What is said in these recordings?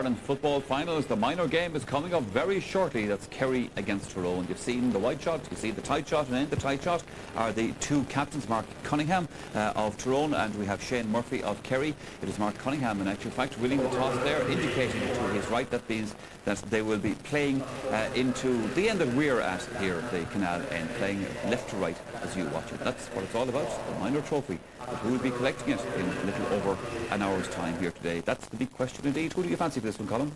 Ireland football finals. The minor game is coming up very shortly. That's Kerry against Tyrone. You've seen the wide shot, you see the tight shot, and in the tight shot are the two captains, Mark Cunningham of Tyrone, and we have Shane Murphy of Kerry. It is Mark Cunningham in actual fact winning the toss there, indicating to his right. That means that they will be playing into the end that we're at here, the canal end, playing left to right as you watch it. That's what it's all about, the minor trophy. But who will be collecting it in a little over an hour's time here today? That's the big question indeed. Who do you fancy for this one, Colin?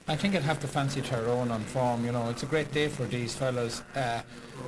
I think I'd have to fancy Tyrone on form. You know, it's a great day for these fellas.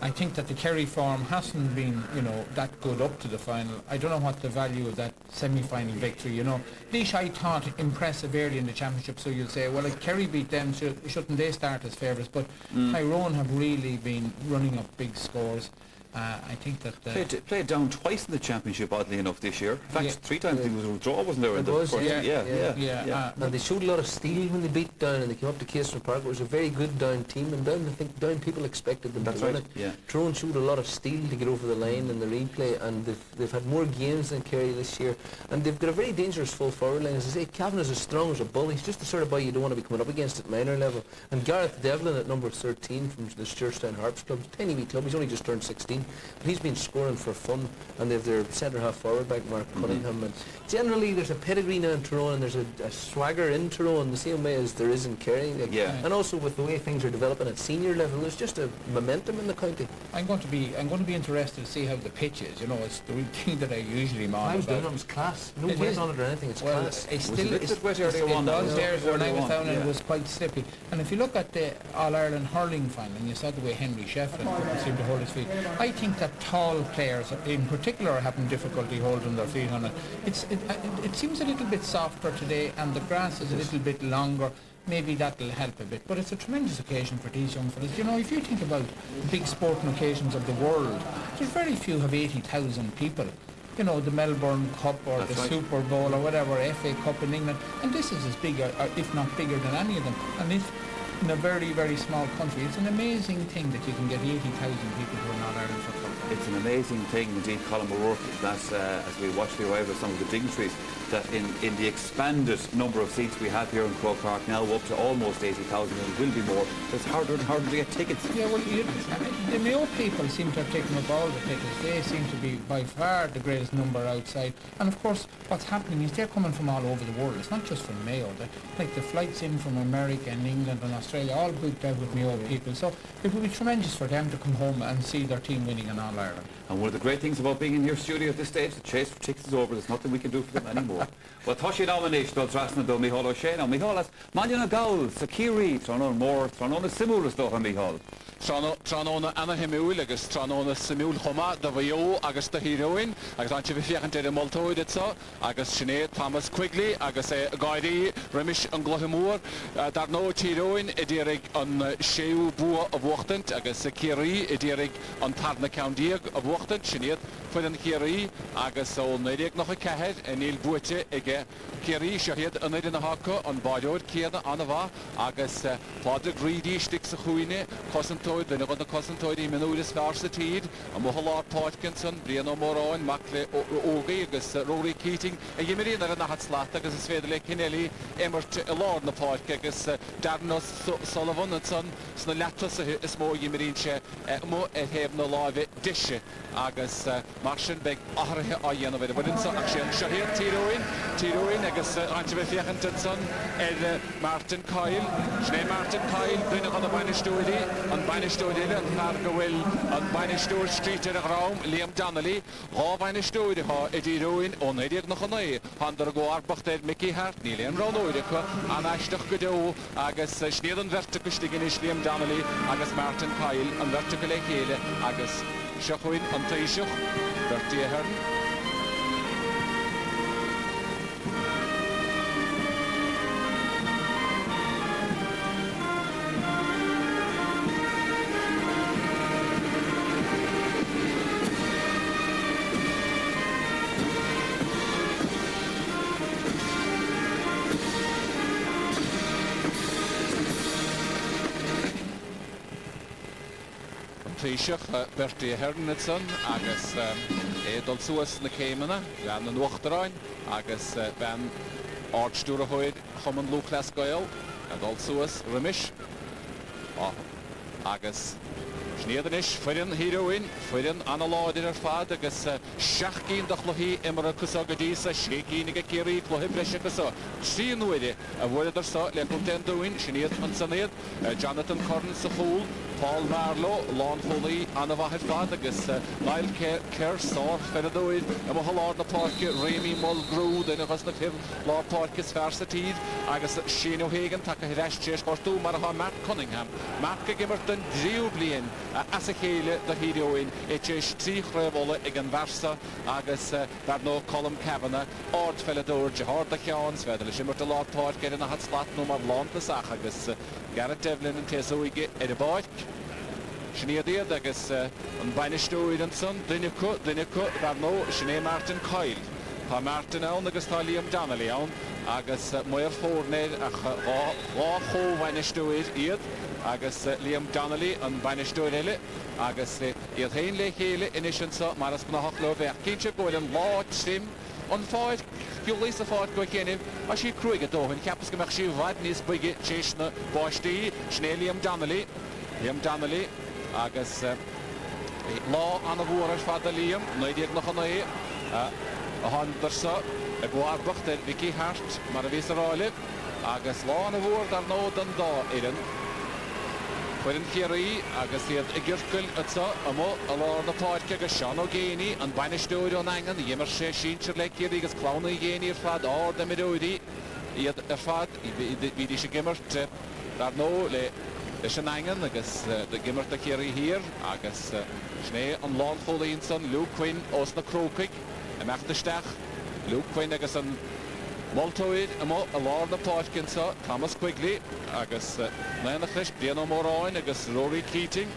I think that the Kerry form hasn't been, you know, that good up to the final. I don't know what the value of that semi-final victory, you know. Laois, I thought, impressive early in the championship, so you'll say, well, if Kerry beat them, shouldn't they start as favourites? But Tyrone have really been running up big scores. I think that... Played down twice in the championship, oddly enough, this year. In fact, 3 times it was a draw, wasn't there? It was, yeah. And they showed a lot of steel when they beat Down, and they came up to Caisson Park. It was a very good Down team, and Down, I think Down people expected them to win it. Yeah. Tyrone showed a lot of steel to get over the line in the replay, and they've had more games than Kerry this year, and they've got a very dangerous full forward line. As I say, Cavan is as strong as a bull. He's just the sort of boy you don't want to be coming up against at minor level. And Gareth Devlin at number 13 from the Stewartstown Harps Club, tiny wee club. He's only just turned 16, but he's been scoring for fun, and they've their centre half forward back, Mark Cunningham. And generally there's a pedigree now in Tyrone, and there's a swagger in Tyrone the same way as there is in Kerry. And also with the way things are developing at senior level, there's just a momentum in the county. I'm going to be interested to see how the pitch is. You know, it's the thing that I usually mind. I was down on it was class. No wet on it or anything. It's class. It was there when I was down, and it was quite slippy. And if you look at the All-Ireland hurling final, and you saw the way Henry Shefflin couldn't seem to hold his feet, I think that tall players in particular are having difficulty holding their feet on it. It seems a little bit softer today, and the grass is a little bit longer. Maybe that'll help a bit, but it's a tremendous occasion for these young fellas. You know, if you think about big sporting occasions of the world, there's very few have 80,000 people. You know, the Melbourne Cup or the Super Bowl or whatever, FA Cup in England, and this is as big, or if not bigger than any of them. And if in a very, very small country, it's an amazing thing that you can get 80,000 people who are not Ireland football. It's an amazing thing indeed, Colin O'Rourke, that as we watch the arrival of some of the dignitaries, that in the expanded number of seats we have here in Croke Park now, up to almost 80,000, and it will be more. It's harder and harder to get tickets. Yeah, well, the Mayo people seem to have taken up all the tickets. They seem to be by far the greatest number outside. And of course, what's happening is they're coming from all over the world. It's not just from Mayo. Like the flights in from America and England and Australia, all booked out with Mayo people. So it would be tremendous for them to come home and see their team winning in All-Ireland. And one of the great things about being in your studio at this stage, the chase for tickets is over. There's nothing we can do for them anymore. Well, Toshi nomination of Trasna do Mihal O'Shea. Now, Mihal has Manjana Gaul, Sakiri, Tyrone Moore, Tyrone Simulus do Mihal. Tyrone Anna Himul, agus Tyrone Simul Homa, the Vayo, agus the heroine, agus Anchivifiak and Terry Maltoid, agus Sinead Thomas Quigley, agus Guidi, Remish and Glohamur, Darno Heroine, Edirig on Sheu Bua of Wachtant, agus Kerry, Edirig on Tarna County of Wachtant, Sinead, Fudan Kerry, agus on Nedic noch a Cahed, and Neil Buete, Ege, Kerry, Shahid, and Nedina Hako, on Bajor, Kierna, Anava, agus Father Greedy, Sticks a Huine, Cossentoid, then on the Cossentoid, Minulis Varsitid, and Mohalar Potkinson, Briano Moron, Mackley, Ogi, agus Rory Keating, and Yimiri, and the Hatslat, agus Svedele Kinelli, Emmert, Lord, the Park, agus Darnos Sullivan, and son, Snalatus, a small Yimirinche, Mo, and have no live dish, agus Martian Beg, Ahre, Ayanovid, but in some action, Shahir, Tyrone, agus Antivifiak and son, and Martin Kyle, Schnee Martin Kyle, then on the Banistodi, on Banistodi, and Hargowell, on Banistod Street in Rome, Liam Donnelly, Raw Banistodi, Tyrone, on Edir Nochonay, Handergo Arbachted, Mickey Hart, Neil and Ronoidica, and Ashtach Gudo, agus Schneeden Vertikustiginish, Liam Donnelly, agus Martin Kyle, and Verticale Hele, agus Shachuin, and Taishach, Vertia Hearn. Taoiseach Bertie Hernetson agus Edal Suas na Céimena, Lean an Uachtaráin agus Ben Archstúra hoid chuman lúchlas gael adol suas Rimish agus Snéadanis fuirin híróin fuirin analáidir fad agus seachcín do chluhí imar cusagad sa sécín ag Kerry chluhí breise go trí nuide a bhfuidir sa le contendúin Snéad an sanéad Jonathan Corn sa fúl Paul Marlow lán chulaí anna bhaid fad agus Niall Kerr sár feradúid am halár na parke Rémi Mulgrew den agus na fih lá parkes fersa tíd agus Shane O'Hagan tak a hireistéis gortú mar ha Matt Cunningham Matt go gimmert den dríú blian as a chéile do híróin éis trí chréhóla ag an versa agus dar nó Colm Kavanagh ard feladúir dehard a cheán svedal simmert a látpáid geir na hat slat nó mar lánta sach agus Garrett Devlin an teasúige ar a báid Snéadiad agus an bainistúid an son duine cu dar nó Sinead Martin Kyle Tá Martin ann agus tá Liam Donnelly ann agus muir fórnéid a rá chó bainistúid iad agus Liam Donnelly an bainistúid eile agus iad hain le chéile inisinsa mar as gna hachlo bheith cínse goil an láid sim an fáid Giúlís a fáid go chéanamh a sí cruige dóhann ceapas go meach sí bhaid níos buige téisna báistí Sné Liam Donnelly agus lá anna bhór fada Liam nuidir nach an a handarsa a gháirbacht ar Vicky Hart mar a bhís aráile agus lá anna bhór dar nód an dá iran Fuirin Kerry agus iad i ggircail atá amó a lár na páirce agus Sean O'Géini an bainistúir an angan dhémar sé sínsir le Kerry agus clána O'Géini ar fad ár de midúidí iad ar fad bhí sé gimmert dar nó le leis an angan agus de gimmert a Kerry hir agus sné an lán cholaíon san Luke Quinn os na Croke a meachtasteach Luke Quinn agus an Moltoid amó a lár na páircinsa Thomas Quigley agus na chris Brian O'Moráin agus Rory Keating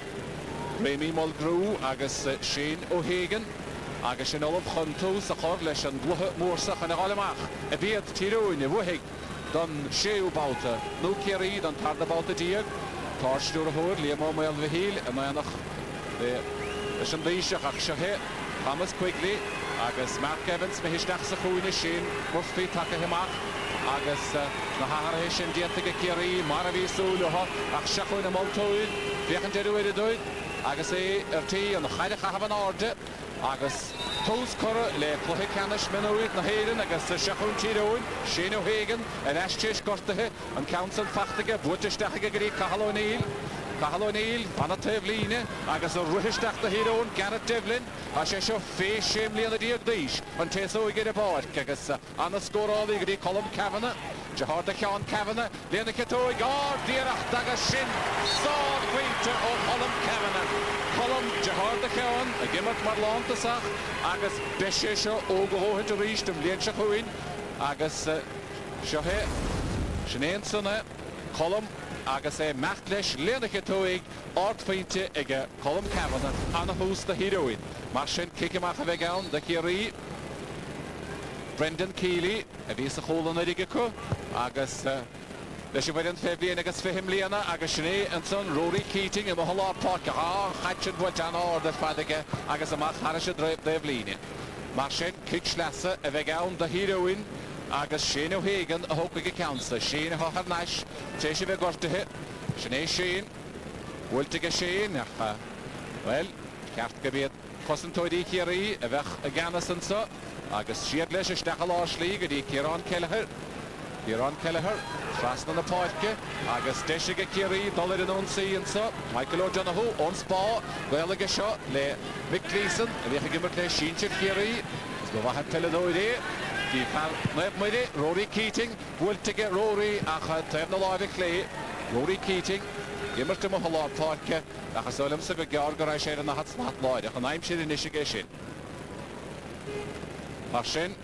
Rémi Mulgrew agus Shane O'Hagan agus sin olaf chuntú sa chor leis an gluthe mórsach an alamach a bíad Tyrone i bhuaigh don séú báta nó Kerry don tarda báta díag Társtúr a húr Liam O'Mail Vihil a maanach leis an bíiseach ach sehe Thomas Quigley agus Mark Evans me histeach sa chúine sin Murphy take himach agus na háthir sin dianta go Kerry mar a bhí súlaha ach seachúin na moltóid bheachan deúid a dúid agus tí an chaide chahabh an áde agus tós chora le chluthe canis minúid na héireann agus seachún Tyrone Shane O'Hagan an eistéis gortathe an council fachtaige bhuateisteach go dtí Cathal O'Neill anna teflíne agus a ruhisteach na Tyrone Garrett Devlin a sé seo fé séim líana díag díis an teasó i gcéad a báid agus anna scórálaí go dtí Colm Kavanagh Jehard a cheán Kavanagh líana cetóig díireacht agus sin sád cuinte ó Colm Kavanagh Jehard a cheán a gimmert mar lántasach agus beise seo ó go hóid a ríist am líon se chuin agus seo he Sinéad sanna Colm agus mecht leis líana cetóig ardfainte ag Colm Kavanagh anna hús na híróin mar sin ciceamach a bheith ann de Kerry Brendan Keeley a bhí sa chólan aige chu agus leis bhaid an febblion agus fihim líana agus sinné an son Rory Keating am a halá páce chaitsin bhaid an áda fadaige agus amach thara sé dréibhlíne mar sin cic leasa a bheith ann de híróin agus Shane O'Hagan a hócaige ceansa Shane a thachar neis tééis sé bheith gortathe sinné Shane bhfuiltaige Shane well ceart go bíad cosantóidí Kerry a bheith a ganasansa agus siad leis isteach a láslí go dtí Kieran Kelleher trasna na páirce agus deise go Kerry dolir in ónsaí ansa Michael O'Donoghue ón spá ghaeilge seo le Mick Gleeson a bheith a gimmert le sínsir Kerry go bhaithe teledóidé Dí muide Rory Keating bhfuiltaige Rory ach taobh na láimh lé Rory Keating gimmert am a halá páirce achas olamsa go gear go raibh sé an na hat smat láide ach an aimim siad inise é sin mar sin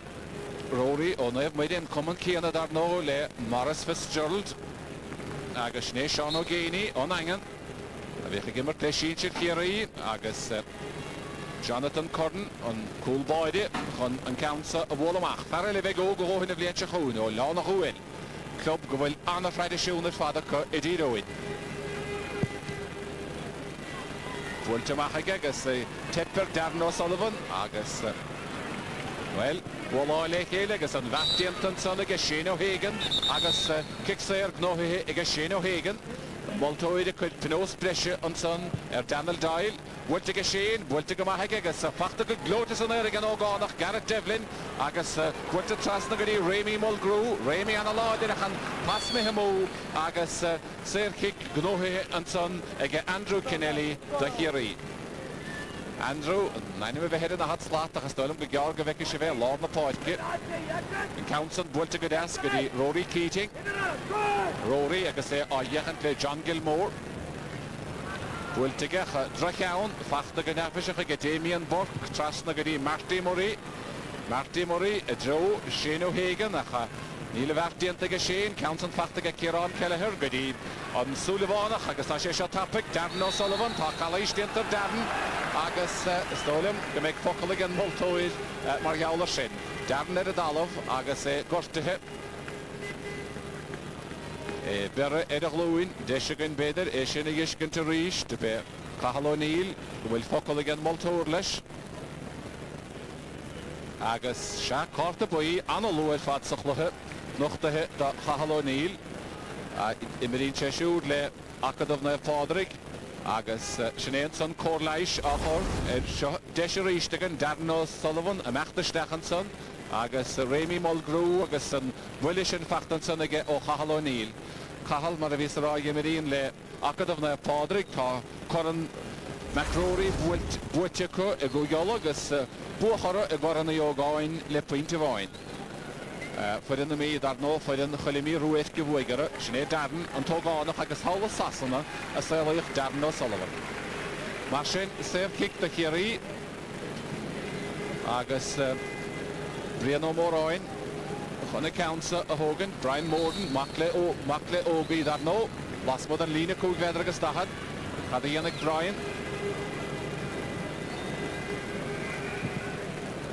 Rory ó naobh muide an cuman céanna dar nó le Maurice Fitzgerald agus sné Sean O'Géini ón angan a bheith a gimmert le sínsir Kerry agus Jonathan Corn an cúlbáide chun an countsa a bhlamach Thar le bheith go hóin a bblion se chuún ó lána chuin club go bhfuil anna freidiisiún ar fada chu i ddíróid bhfuilteach aige agus tipper Darren O'Sullivan agus Well, Wallale chéile agus an bheachtaíonn san ag Shane O'Hagan agus Kicksair gnóthaithe ag Shane O'Hagan. Moltóide chuid pinós breise an san Daniel Doyle. Bhuilte go Shane, bhuilte go maithaige agus fachta go glótas an air an ógánach Gareth Devlin agus bhuilte trasna go dtí Rémi Mulgrew. Rémi an aláidir an pas me himó agus séir kick gnóthaithe an san ag Andrew Kennelly de Kerry. Andrew, naine me bheithéad na hat slát agus dóilm go gear go bheice sé bheith lá na páidce. An Counson bhuilte go deas go dtí Rory Keating. Rory agus é á dhéchant le John Gilmore. Bhuilte go dracheann, fachta go neafise go Damien Burke, trasna go dtí Marty Murray. Marty Murray a dro Shane O'Hagan acha níle bheachtaíonn go Shane, Counson fachta go Kieran Kelleher go dtí an Súlevánach agus tá sé seo tapig Darren O'Sullivan, tá chalaisteantar Darren agus stólim go méid focail an moltóid mar geall sin. Darren a dalamh agus é gortathe. Bere a glúin, deise gan beidir é sin a dhiscin tar ríis de be Cahal O'Neill go bhfuil focail an moltóir leis. Agus se cárta buí an luaid fad sa chluthe nuachtathe do Cahal O'Neill. Imirín sé siúd le acadamh na Pádraig agus sinnéan san córlais á chór deise ríistegan Darren O'Sullivan a meachtasteachan san agus Rémi Mulgrew agus an bhuiile sin fachtan san aige ó Cahal O'Neill. Cahal mar a bhís ará imirín le acadamh na Pádraig tá choran McRory bhuiite chu a go geol agus buachara a goran na ógáin le pointe bháin. Fuirin na míad ar nó fuirin cholimí ruaith go bhuaigara sinné Darren an tógánach agus hála sasanna a saolaíoch Darren O'Sullivan. Mar sin séir kick de Kerry agus Brian O'Móráin chuna Counsa a Hogan, Brian Morden, Macle ógaí ar nó lasmod an lína cúgleidir agus dahad cad a dhéanamh Brian.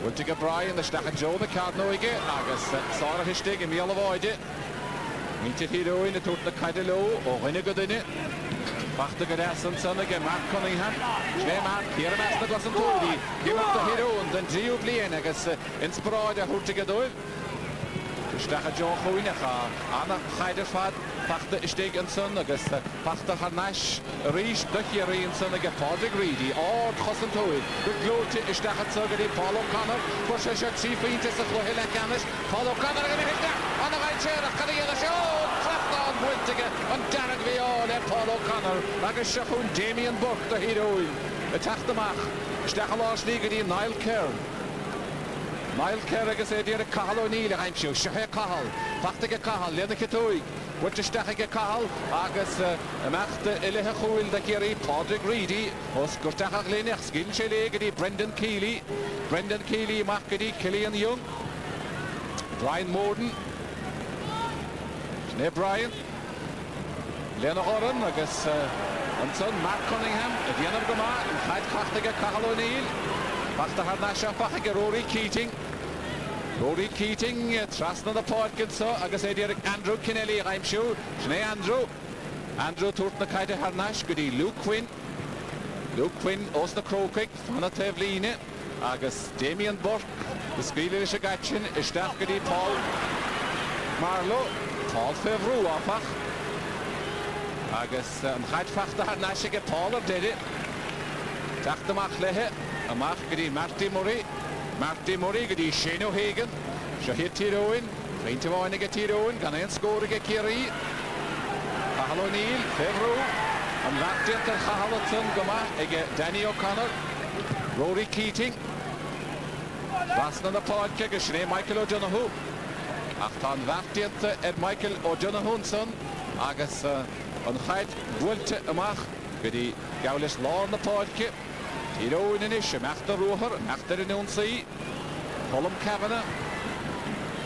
Bhuilte go Brian le steach Joe na cadnóige agus sára hiistig I míal bháide. Mínte híróin a tuairt na caiide leo ó rinne go duine. Fachta go deasan san ag Mark Cunningham. Sé Mark hir an asna glas an tóidí. Gimach do híróin den dríú blian agus inspiráide a thuirte go dóibh. Steach Joe chuoinecha anna chaidir fad fachta istig an san agus fachta harnais ríis do Kerry an san ag Pádraig Reedy ád chos an tóid. Go glóte isteach an sag Paul O'Connor chuir sé seo trífainte sa chluhé le canis. Paul O'Connor a gymigda anna ghaidséach cad a dhéana sé trafta an bhuiilteige an darag bhí le Paul O'Connor agus seachún Damien Burke do híróin. A teachtamach isteach a lásní go dtí Niall Kerr. Niall Kerr agus é dtíar a Cahal O'Neill a haimsiú, sehe Cahal, fachta go Cahal, léna citóig, bhuilte steach go Cahal agus meachta ilithe chúil de Kerry Pádraig Reedy os gurteach a gléineach sgin sé le go dtí Brendan Keeley. Brendan Keeley amach go dtí Cillian Young. Brian Morden. Sné Brian. Léna Oran agus an son Mark Cunningham a dhéanamh go má an chaid chachta go Cahal O'Neill. Fachta harna seapach go Rory Keating. Rory Keating trasna na páidcin so agus é dtíar Andrew Kennelly a aimsiú. Sné Andrew. Andrew tuairt na caide harnais go dtí Luke Quinn. Luke Quinn os na Croke fanna taobh líne agus Damien Burke the scaoileadh is a gaitsin isteach go dtí Paul Marlow. Paul Fevrú áfach agus an chaid fachta harnais go Paul ar deide. Teachtamach lethe amach go dtí Marty Murray. Marty Murray go dtí Shane O'Hagan. Seo hit Tyrone, Feinte bháinnig a Tyrone, gan éon scóra go Kerry. Cahal O'Neill, Fevrú. An bheachtaíontar Chahal go maith ag Danny O'Connor. Rory Keating. Basna na páidce go sné Michael O'Donoghue. Ach tá an bheachtaíonta Michael O'Donoghue son agus an chaid bhuilte amach go dtí gabhlis lár na páidce. Tyrone in is, meachta ruachar, meachta in únsaí. Colm Kavanagh.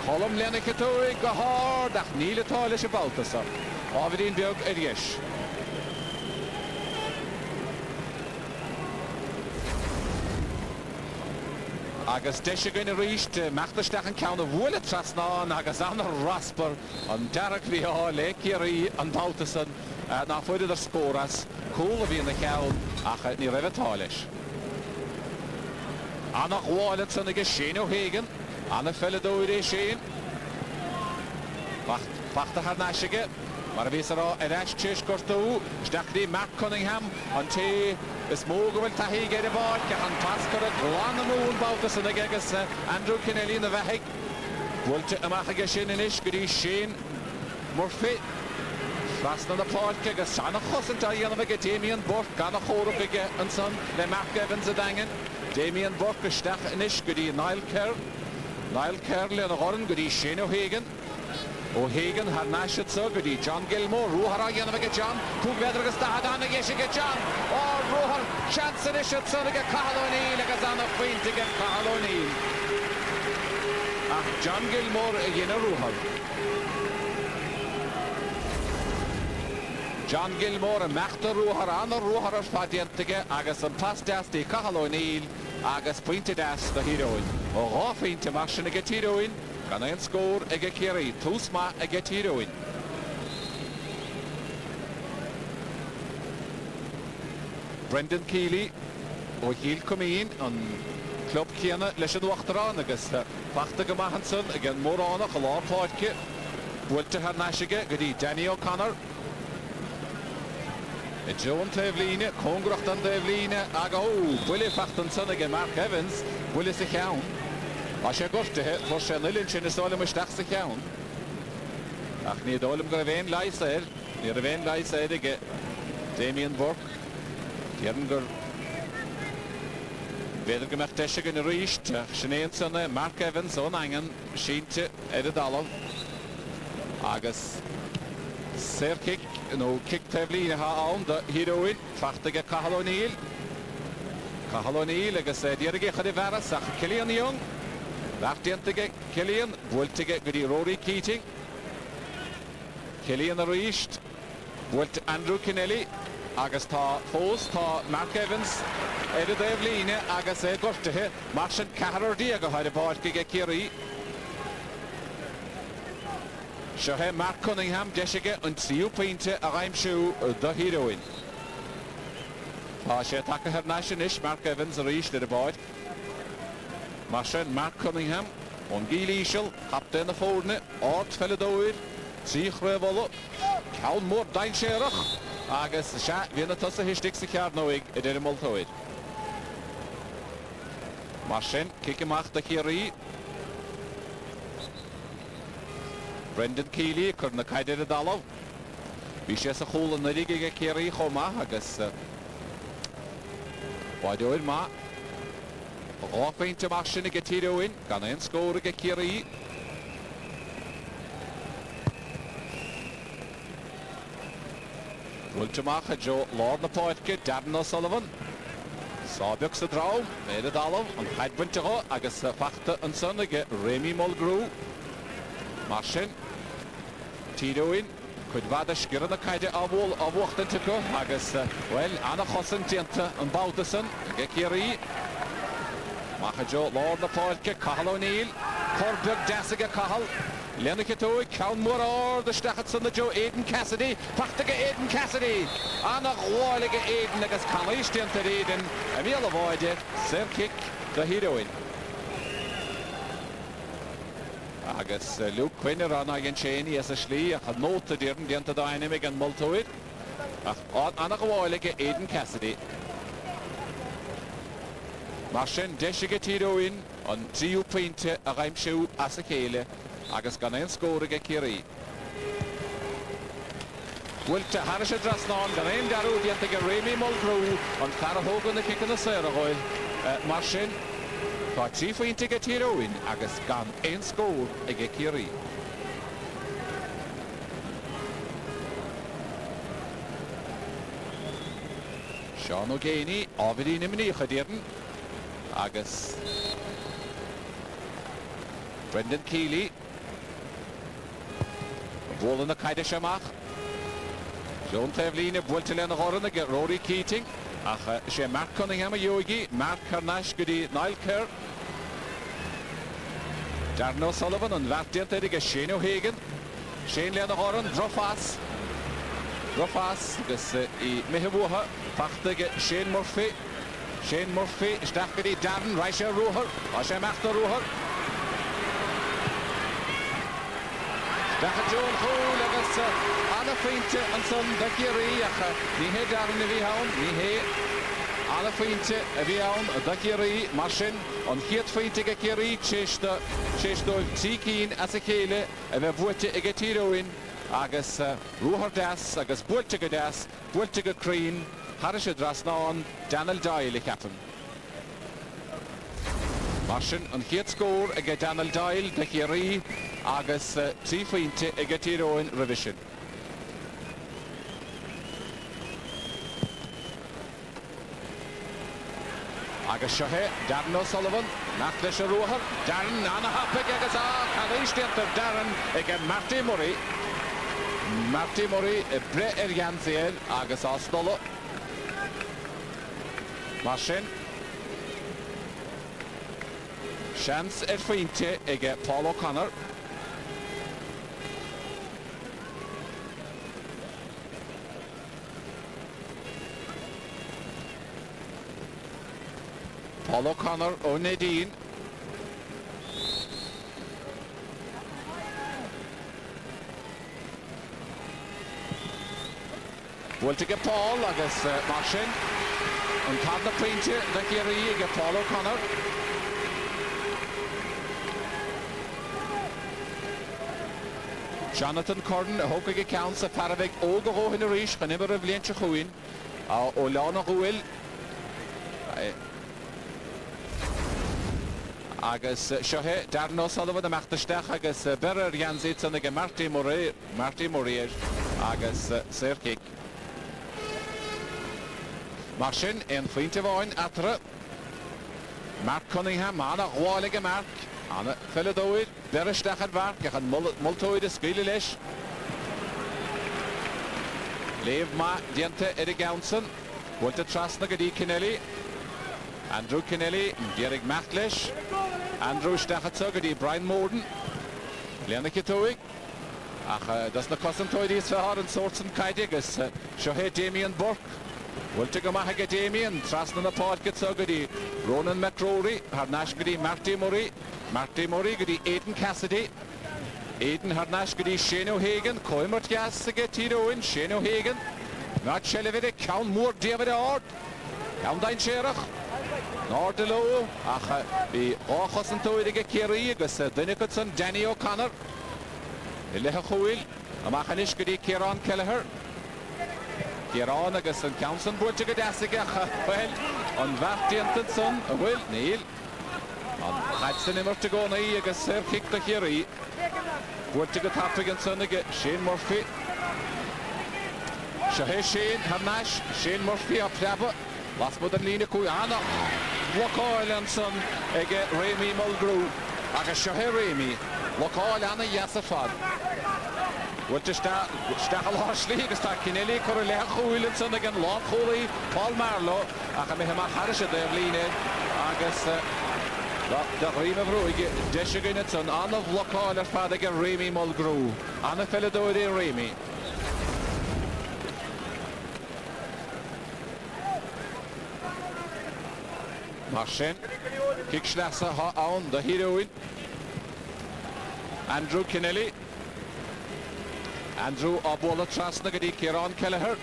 Colm léna citóig go hard ach níl atá leis a baltasa. Ábhíonn beag a dheis. Agus deise goin a ríist meachtasteach an ceanna bhuaile trasnáin agus anna raspar an dearach bhí le Kerry an baltasan ná fuidir ar scóras. Cúil a bhíon na ceann ach ní raibh atá leis. Annach Wallet san ag Shane O'Hagan. Anna fell dóir Shane. Bachta har náisiige. Mar bhís ará eis cortú, Stachdy Mark Cunningham an té is móga bhfuil taí géidir báil ce an tascar a glána mún bátas in agus Andrew Kennelly na bheithaig. Bhfuilte amachige sin inis go dtí Shane Murphy. Frasna na páilce agus seanna chosanta dhéanamh go Damien Burke gan a chóra bige an son le Mark Evans a dagan. Damien Burke isteach inis go dtí Niall Kerr. Niall Kerr le na ghoran go dtí Shane O'Hagan. O'Hagan har náisiid sa go dtí John Gilmore. Rúthar a dhéanamh go John. Cúgleidir agus dahadána géisi go John. Rúthar seansan isiid sa go Cathal O'Neill agus anna faointe go Cathal O'Neill. Ach John Gilmore a dhéana rúthar. John Gilmore a meachta rúthar anna rúthar ar fadiantaige agus an pas deastí Cathal O'Neill agus pointe deas na Tyrone. Ó gá faointe mar sin go Tyrone. Gan ein scór ag Kerry, tús ma ag Tyrone. Brendan Keeley ó híl cumín an club chéana leis an uachtarán agus bachta go maithansan ag an móránach a lápáidce. Bhfuilte har náisiige go dtí Danny O'Connor. I Joan Tevline, Congracht an Tevline ag bhuiile fachtan san ag Mark Evans, bhuiile sa cheann. A sé gortathe for sé nilinn sin is dálim isteach sa cheann. Ach ní dálim go a bhéin leis air, ní a bhéin leis air ag Damien Burke. Tíarn gur beidir go meach teise gan a ríist, sinnéan sanna Mark Evans ón angan sínte a dalamh. Agus sér kick, nó kick Tevline ha ann de Tyrone, fachta go Cathal O'Neill. Cathal O'Neill agus díarige chad I bheras ach Cillian Young. Bachtiantige Cillian, bhfuiltige go dtí Rory Keating. Cillian a ríist, bhfuilte Andrew Kennelly, agus tá fós tá Mark Evans a Tevline agus gortathe mar sin cehar dia go háid a báilce go Kerry. Seo he Mark Cunningham deisige an tríú pointe a raimsú do Tyrone. Tá sé take ar náisisin is Mark Evans a ríist ar a báid. Mar sin Mark Cunningham on gílíisiil captain na fórne áit felladóir trí chréhla ceann mór dain séireach agus se bhíonna tusa hiistigh sa cearnóigh I deireadh moltóid. Mar sin kick amach de Kerry. Brendan Keeley chur na caidir a dalamh. Bhí sé sa chúla na rig ag Kerry chomá agus báidóir má ráfeinte mar sin ag Tyrone gan ein scór ag Kerry. Bhfuilteach a Jo Lord na páidce Darren O'Sullivan. Sábeach sa drám, méad a dalamh an chaidbhainteá agus fachta an son ag Rémi Mulgrew. Mar sin Tyrone chud bhada sciar na caide á bhil á bhuachtainte go agus well anna chosan dianta an bátasan ag Kerry. Macha Jo Lord na páilce Cathal O'Neill, Corbeag deasa Cathal. Lenna Kitoi, ceann mór áir de stachad san na Jo Aidan Cassidy, fachta go Aidan Cassidy. Anna gháil go Aidan agus canlístianta Aidan a míle bháide, sér kick de Tyrone. Agus Luke Quinn ran agin Cheney as a slí a chad nóta dírn dianta dynamic an multóid. Anna gháil go Aidan Cassidy. Mar sin deisige Tyrone an tríú pointe a raimsú as a chéile agus gan ein scór ag Kerry. Bhfuilte haris a drasnán gan ein darú dianta go Rémi Mulgrew an carahógan na kickan na séireáil. Mar sin tá trí pointe ag Tyrone agus gan ein scór ag Kerry. Sean O'Ganey ábhidí na mníocha dírn agus Brendan Keeley bhla na caide seach. Joan Tevline bhfuilte le na ghoranna go Rory Keating ach sé Mark Cunningham a dheoigi, Mark Carnash go dtí Niall Kerr. Darren O'Sullivan an bhartianta ag Shane O'Hagan. Shane le na ghoran drofas. Drofas agus I mithebútha fachta go Shane Murphy. Shane Murphy isteach go dtí Darren Raisha Rúthar a sé meachta Rúthar. Becha Joel Hall agus Anna Feinte an son da Kerry acha ní hé darn na bhí hawn ní hé Anna Feinte a bhí hawn da Kerry mar sin an chiad Feinte ga Kerry chéistóibh tí cín as a chéile a bheith bhuaite ag a Tyrone agus ruachar das agus buailte go das buailte go crín har sé dras ná an Daniel Doyle i ceapan. Mar sin an chiad scór ag a Daniel Doyle da Kerry agus trí Feinte ag a Tyrone revision. Agus Shohe, Darren O'Sullivan, nach leis a ruachar, Darren anna hapig agus chaléistéantar Darren ag a Marty Murray. Marty Murray bre Janziel agus Osnolo. Mar sin. Seans Feinte ag a Paul O'Connor. Paul O'Connor ó Nadine. Bhfuilte go Paul agus mar sin an cadna Feinte da Kerry ag a Paul O'Connor. Jonathan Curran a thóca go ceann sa Parabig ó go hóthain a rís gan imar a bhliainte chuain ó leanna ghuail. Agus Shohe, Darren O'Sullivan amachtasteach agus berar Janzitson ag Marty Murray agus Serkick. Mar sin an Feinte bháin atra. Mark Cunningham anna gháil ag Mark. Anna Philidóid, beristeach ar Mark ag an multóid a scaile leis. Léamh ma dianta Eddie Gownson. Bhfuilte trasna go dtí Kennelly. Andrew Kennelly, Derek Machtlesh, Andrew Stachatzo, Brian Morden, Lena Kitoig, das na Kosantoidis for and Sortson Kaidigus, Shohe Damien Burke, Wiltigamahaga Damien, Trasna Podkatso, Ronan McRory, Harnash Marty Murray, Aidan Cassidy, Aidan Harnash Shane O'Hagan, Coimert Yassiga Tyrone, Shane O'Hagan, not Shelevide, Count Moore, David Ord, Count Dine Sherach. Nordelo, the Ochosantoi de Kerry, agus Dinnicotson, Danny O'Connor, Lehachuil, Amachanish Gadi Kieran Kelleher, Kieran agus and Counson Burtiga Dassiga, well, on Vartianton, Will, Neil, on Hudson Immer to go Nay, agus Sir Kick the Kerry, Burtiga Tapigan Soniga, Shane Murphy, Shahe Shane, Harnash, Shane Murphy of Flabber. Last but not least, Anna Locoil and son again Remy Mulgrew. Agus Shohe Remy Locoil Anna Yassafad. What to start Hashley, start Kennelly, Correlea Huilinson again, Lord Holy, Paul Marlowe, Akamehama Harisha de Line, Agus the Rima Bruig, Deshiginetson, Anna Locoil and Father again Remy Mulgrew, Anna Philidóide Remy. Mar sin, Kickschlasser on the heroine. Andrew Kennelly. Andrew Obola Trasnagadi, Kieran Kelleher.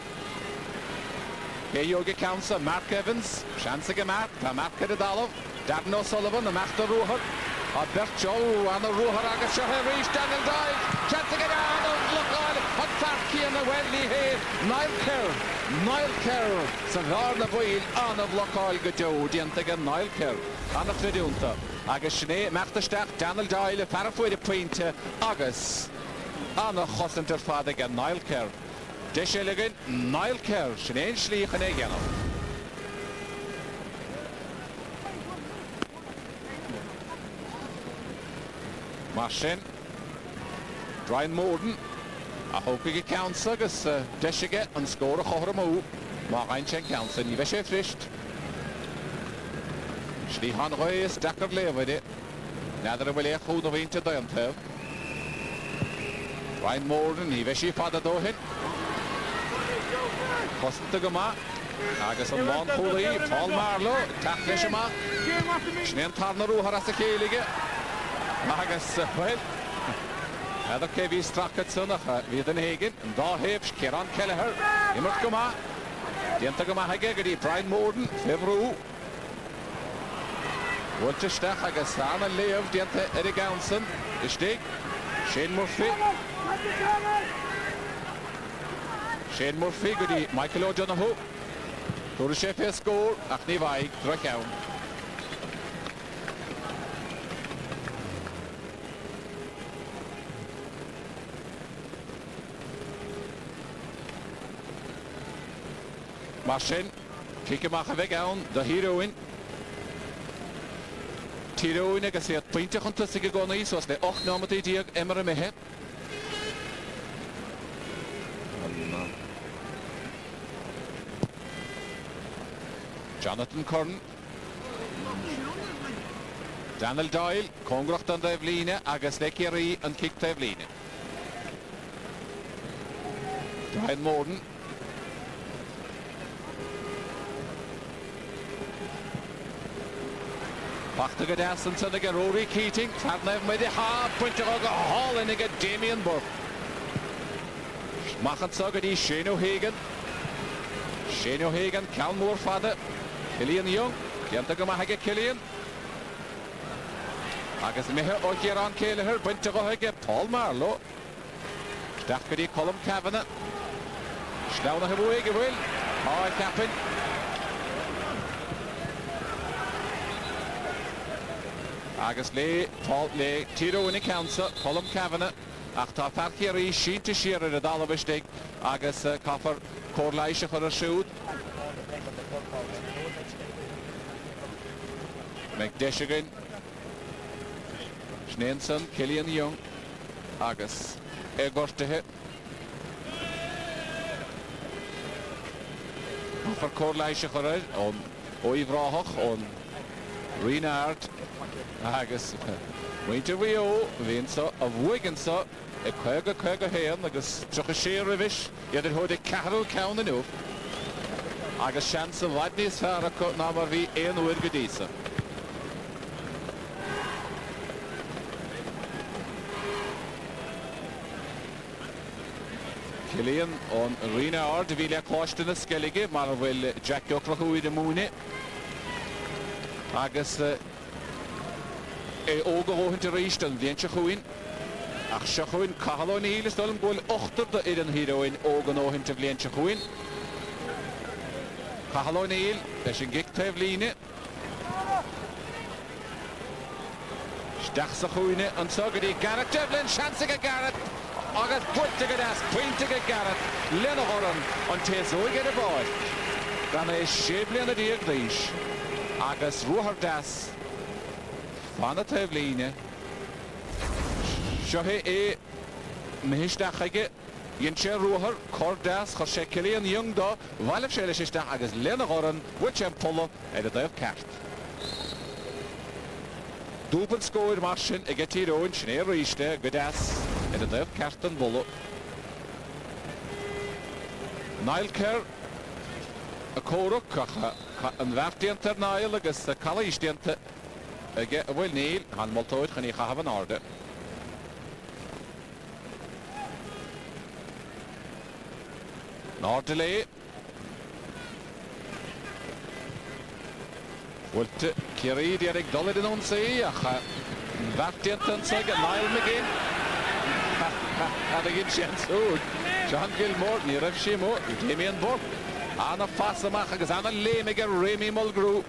Yogi Council, Mark Evans, Shansiga Mark, Mark Kedalov, Darren O'Sullivan, the Master Ruher, Bert Joe, and the Ruher Agashahe reached Daniel Doyle, Shansiga down, look on, hot Farki and the Wenley here, Niall Kerr, Savarna Boyle, Anna Blockall Gajo, Diantagan, Niall Kerr, Anna Fredunta, Agus Shne, Machtastach, Daniel Doyle, Parafoy the Pointe, Agus, Anna Hosenter Fadigan, Niall Kerr, Desheligan, Niall Kerr, Shne Schleich and Egano. Marsin, Brian Morden, a hopig counts agus Deshiget and score a Choramu, Mareinchen counts and Yveshe Frisht. Schlihan Royes, Dakar Levide, Nether will echo the winter Dianthe. Brian Morden, Yveshe Father Dohin. Kostagama, Agus and Long Holy, Paul Marlowe, Takleshama, Schnen Tarnaru Harasakelige. Agus, well, Heather Kevy Stracket Sunnach, Vidan Hagen, and Da Hips, Kieran Kelleher, Immerkuma, Dientagama Hagegadi, Brian Morden, Fevru. Walter Stach, Agasana, Leov, Dienta Eddie Gownson, Istig, Shane Murphy. Shane Murphy, Goody, Michael O'Donoghue. Tor Sheffield score, Achni Vai, Dracown. Martin, Kikemacha Vegaun, the heroine. Tyrone, I see a point of contest going on, so it's the 8 nominated Diag Emmer Mehe. Jonathan Curran. Daniel Doyle, Congracht and Devline, Agus Kerry and Kick Devline. Brian Morden. Pachtige Dasson to the Rory Keating, Fadnev with the half, Punchaga Hall and again Damien Burke. Machen Sagadi, Shane O'Hagan. Shane O'Hagan, Calmore Father, Killian Young, Kiantagamahaga Killian. Agus Meher O'Kieran Kelleher, Punchaga, Paul Marlowe. Stachkadi Colum Kavanagh. Schlauna Habuega will. High Captain. Agus le Paul le Tyrone in Council, Colum Kavanagh, Achta Parkiri, Sheen to Shearer at Alabishtig, Agus Copper, Corlaisha for a shoot. McDeshigan, Schneenson, Killian Young, Agus Egortehe. Copper Corlaisha for it, on Oivrahach, on Renard. Agus Winter Wio, Vinsa of Wigginsa, a Quagga Hain, Agus Chokashirivish, yet it had a cattle count enough. Agus chance of Wadney's Farrakot number V in Wirgadisa. Killian on Renard, Villa Costin a Skellige, Marvel Jack Yokrahu the Mooney. Agus Oga hohen te richten, Lientje Chuin. Ach, Shachuin, Kahalon Hilis, Dolm Gol, Ochter de Eden Heroin, Oga no him te Lientje Chuin. Kahalon Hil, Peshin Gik Tevline. Stachsa Chuine, and Sogadi, Garrett Devlin, Chancega Garrett. August Puttigadas, Pointiga Garrett, Lenahoran, on Tezo get a boy. Then a Shibli and a dear Grish. August Ruhardas. Fanna Tevline. Shohe e Mihistachige, Yenche Ruher, Cordas, Horshe Killian Young do, Valef Shelishistach, Agus Lenahoran, which am Polo, and a day of cat. Dupen scored Martian, a get your own, Schnee Richte, Godas, and a day of cat and Bullo. Nile Kerr, a Korok, and Vaftienter Nile, Agus the Kalistienter. Well, Neil, Han Maltoid, can you have an order? Nor delay. Well, Kerry, Derek Dollard on say, Vatianton Seg, Niall McGinn. Had a good chance. John Gilmore, near of Shimo, Damien Burke. Anna Fassamach, Anna Lemega, Remy Mulgrew.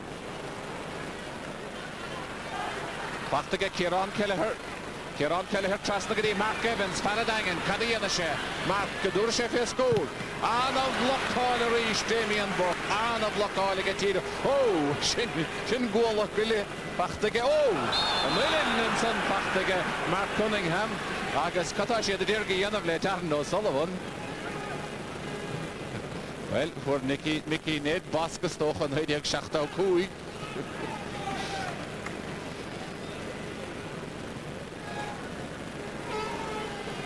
Pachtige Kieran Kelleher. Kieran Kelleher Trasnagadi, Mark Evans, Fanadangan, Kadianashe, Mark Gadurshe school. Anna Block Reach, Damien Burke, Anna Block Alligatino. Oh, Shin Gola Billy, Pachtige, oh, a million and son Pachtige, Mark Cunningham, Agus Katashi, the Dirgi Yanavle, Tarno Sullivan. Well, for Mickey Ned, Baskastoch, and Heidiak Shachtau Kui.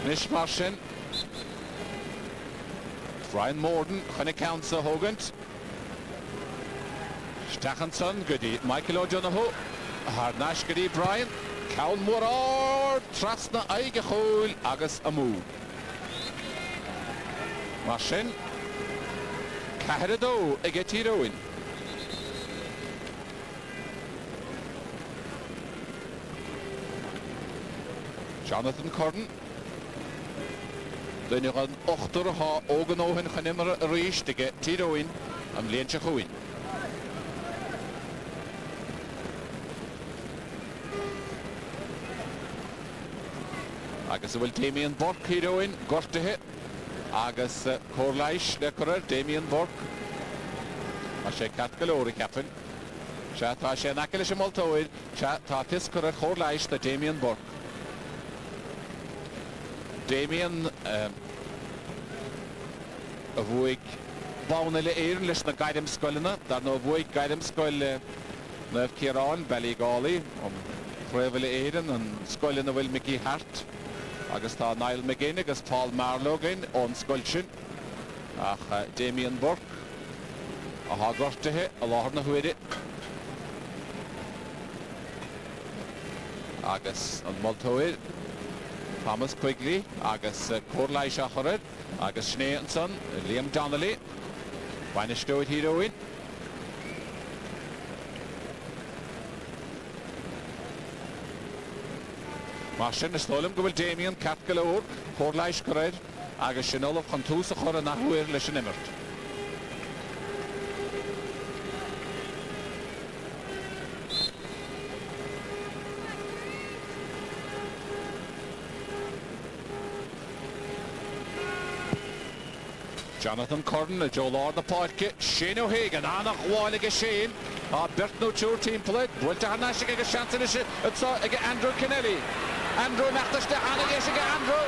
Nish Martian. Brian Morden, Chenne Council Hogant. Stachanson, Goody, Michael O'Donoghue. Hardnash, Goody, Brian. Cawn Morar, trasna aige chwyl agus amw. Mar sin, Cahradó ag Tyrone. Jonathan Curran. Dyna gan 8 ha ogan óhyn chanimmer a rhys ag Tyrone am leintse chwyl. Agus y wyl Damien Bork Tyrone gorthe. Agus Corlais le correr Damien Bork. A sé catgalóri captain. Se tá sé nacil sé moltóid. Se tá tis correr Corlais le Damien Bork. Damien a bhuaig bána le éireann leis na gaidim scoilena. Dar nó bhuaig gaidim scoil na Kerry Ballygally chréimh le éireann an scoilena bhfuil Mickey Hart. Agus tá Niall McGinn agus Paul Marlogan ón scoil sin. Ach Damien Bork a há gortathe a láthar na huaide. Agus an moltóid Thomas Quigley agus Corlais a chorid agus Schneeanson, Liam Donnelly. Baine stóid Tyrone. Mar sin is tólam go bhfuil Damien catgalór, Corlais corrid agus sin olaf chun tús a chur a nachhuair leis an imirt. Jonathan Curran a Joe Lord na páirce, Shane O'Hagan annach bháil ag Shane a Bertnú túr timplid, bhfuilte hana sig ag seansan is atá ag Andrew Kennelly. Andrew nachtaiste anna ag Andrew.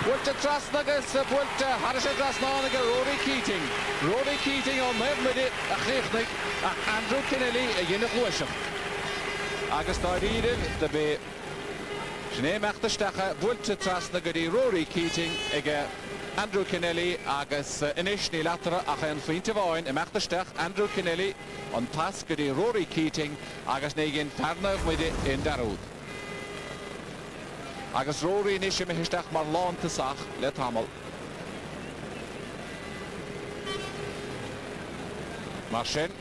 Bhfuilte trasna agus bhfuilte hana sé trasna ag Rory Keating. Rory Keating ó mebmide a chréchnig a Andrew Kennelly a dhéanach luiseach. Agus tá ríidir de bé Sné mechtaistecha bhfuilte trasna go dtí Rory Keating ag Andrew Kennelly agus inis ní leatara a chan faointe bháin I mechtaisteach Andrew Kennelly an pas go dtí Rory Keating agus né gin fearna muide in darúd. Agus Rory inis me histeach mar lánta sach le tamil. Mar sin,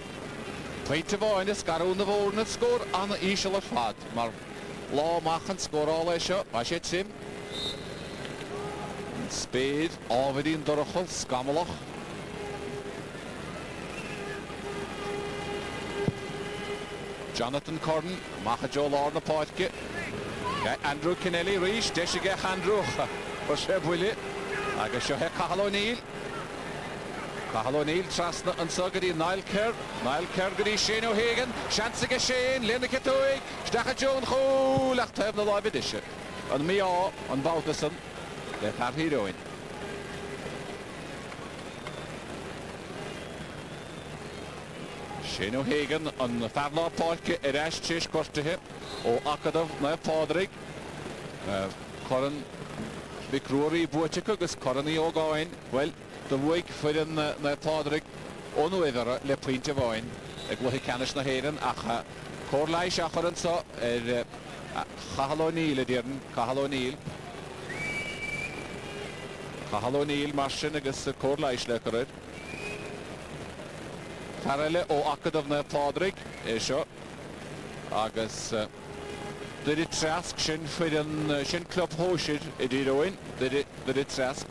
faointe bháin is garún na bhórna scór anna ísio ar fad, mar lá machchan scórála seo, a sé sim. Spade, ábhidín dorachol, scamalach. Jonathan Curran, macha Joe Lord na páitce. Andrew Kennelly rís, deisige Andrew, or sé bhuile. Agus seo he Cathal O'Neill. Cathal O'Neill trasna an sogadí Niall Kerr. Niall Kerr gadí Shane O'Hagan. Seansige Shane, Linda Ketoig. Stacha Joan Chól, ach taibh na láibidise. An miá, an Bautasson. Le par Tyrone. Shane O'Hagan an farlá páirce eist séis cortathe ó acadamh na pádrig. Corran bicrúirí buaiteach agus corraní ógáin. Well, do bhuaig fuidan na pádrig ónuidara le puinte bháin ag luthi canis na héireann ach Corlais a chorann sa Cathal O'Neill a dtíann, Cathal O'Neill. Cathal O'Neill mar sin agus Corlais le corrid. Tarile ó acadamh na pádrig é seo. Agus dydy trasg sin fuidan sin club hóisiid I Tyrone. Dydy trasg.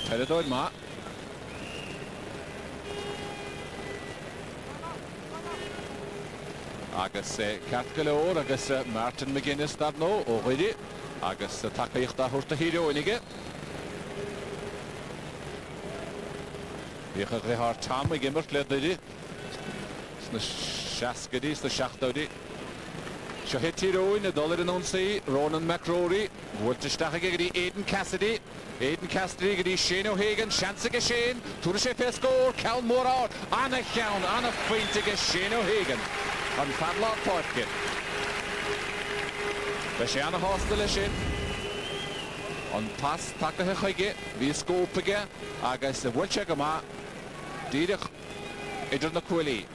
Peredóid ma. Agus Catgalór agus Martin McGuinness dar nó ó chuide. Agus tacaíocht a thuirta Tyroneige. Bhíocha réthar tam ag imirt le dydy. Sna seascadí, sna seachtóidí. Seo hé Tyrone, a dólar in onsaí, Ronan McRory. Bhfuilte stacha go dtí Aidan Cassidy. Aidan Cassidy go dtí Shane O'Hagan. Seansaige Shane. Túra sé fé scór. Cawn Morar. Anna cheann, anna faointige Shane O'Hagan. An fadlá páirce. Ba sé anna hásta le sin. An pas tacathe chuige, bhí scópaige, agus bhfuilte go má díreach idir na cuailí.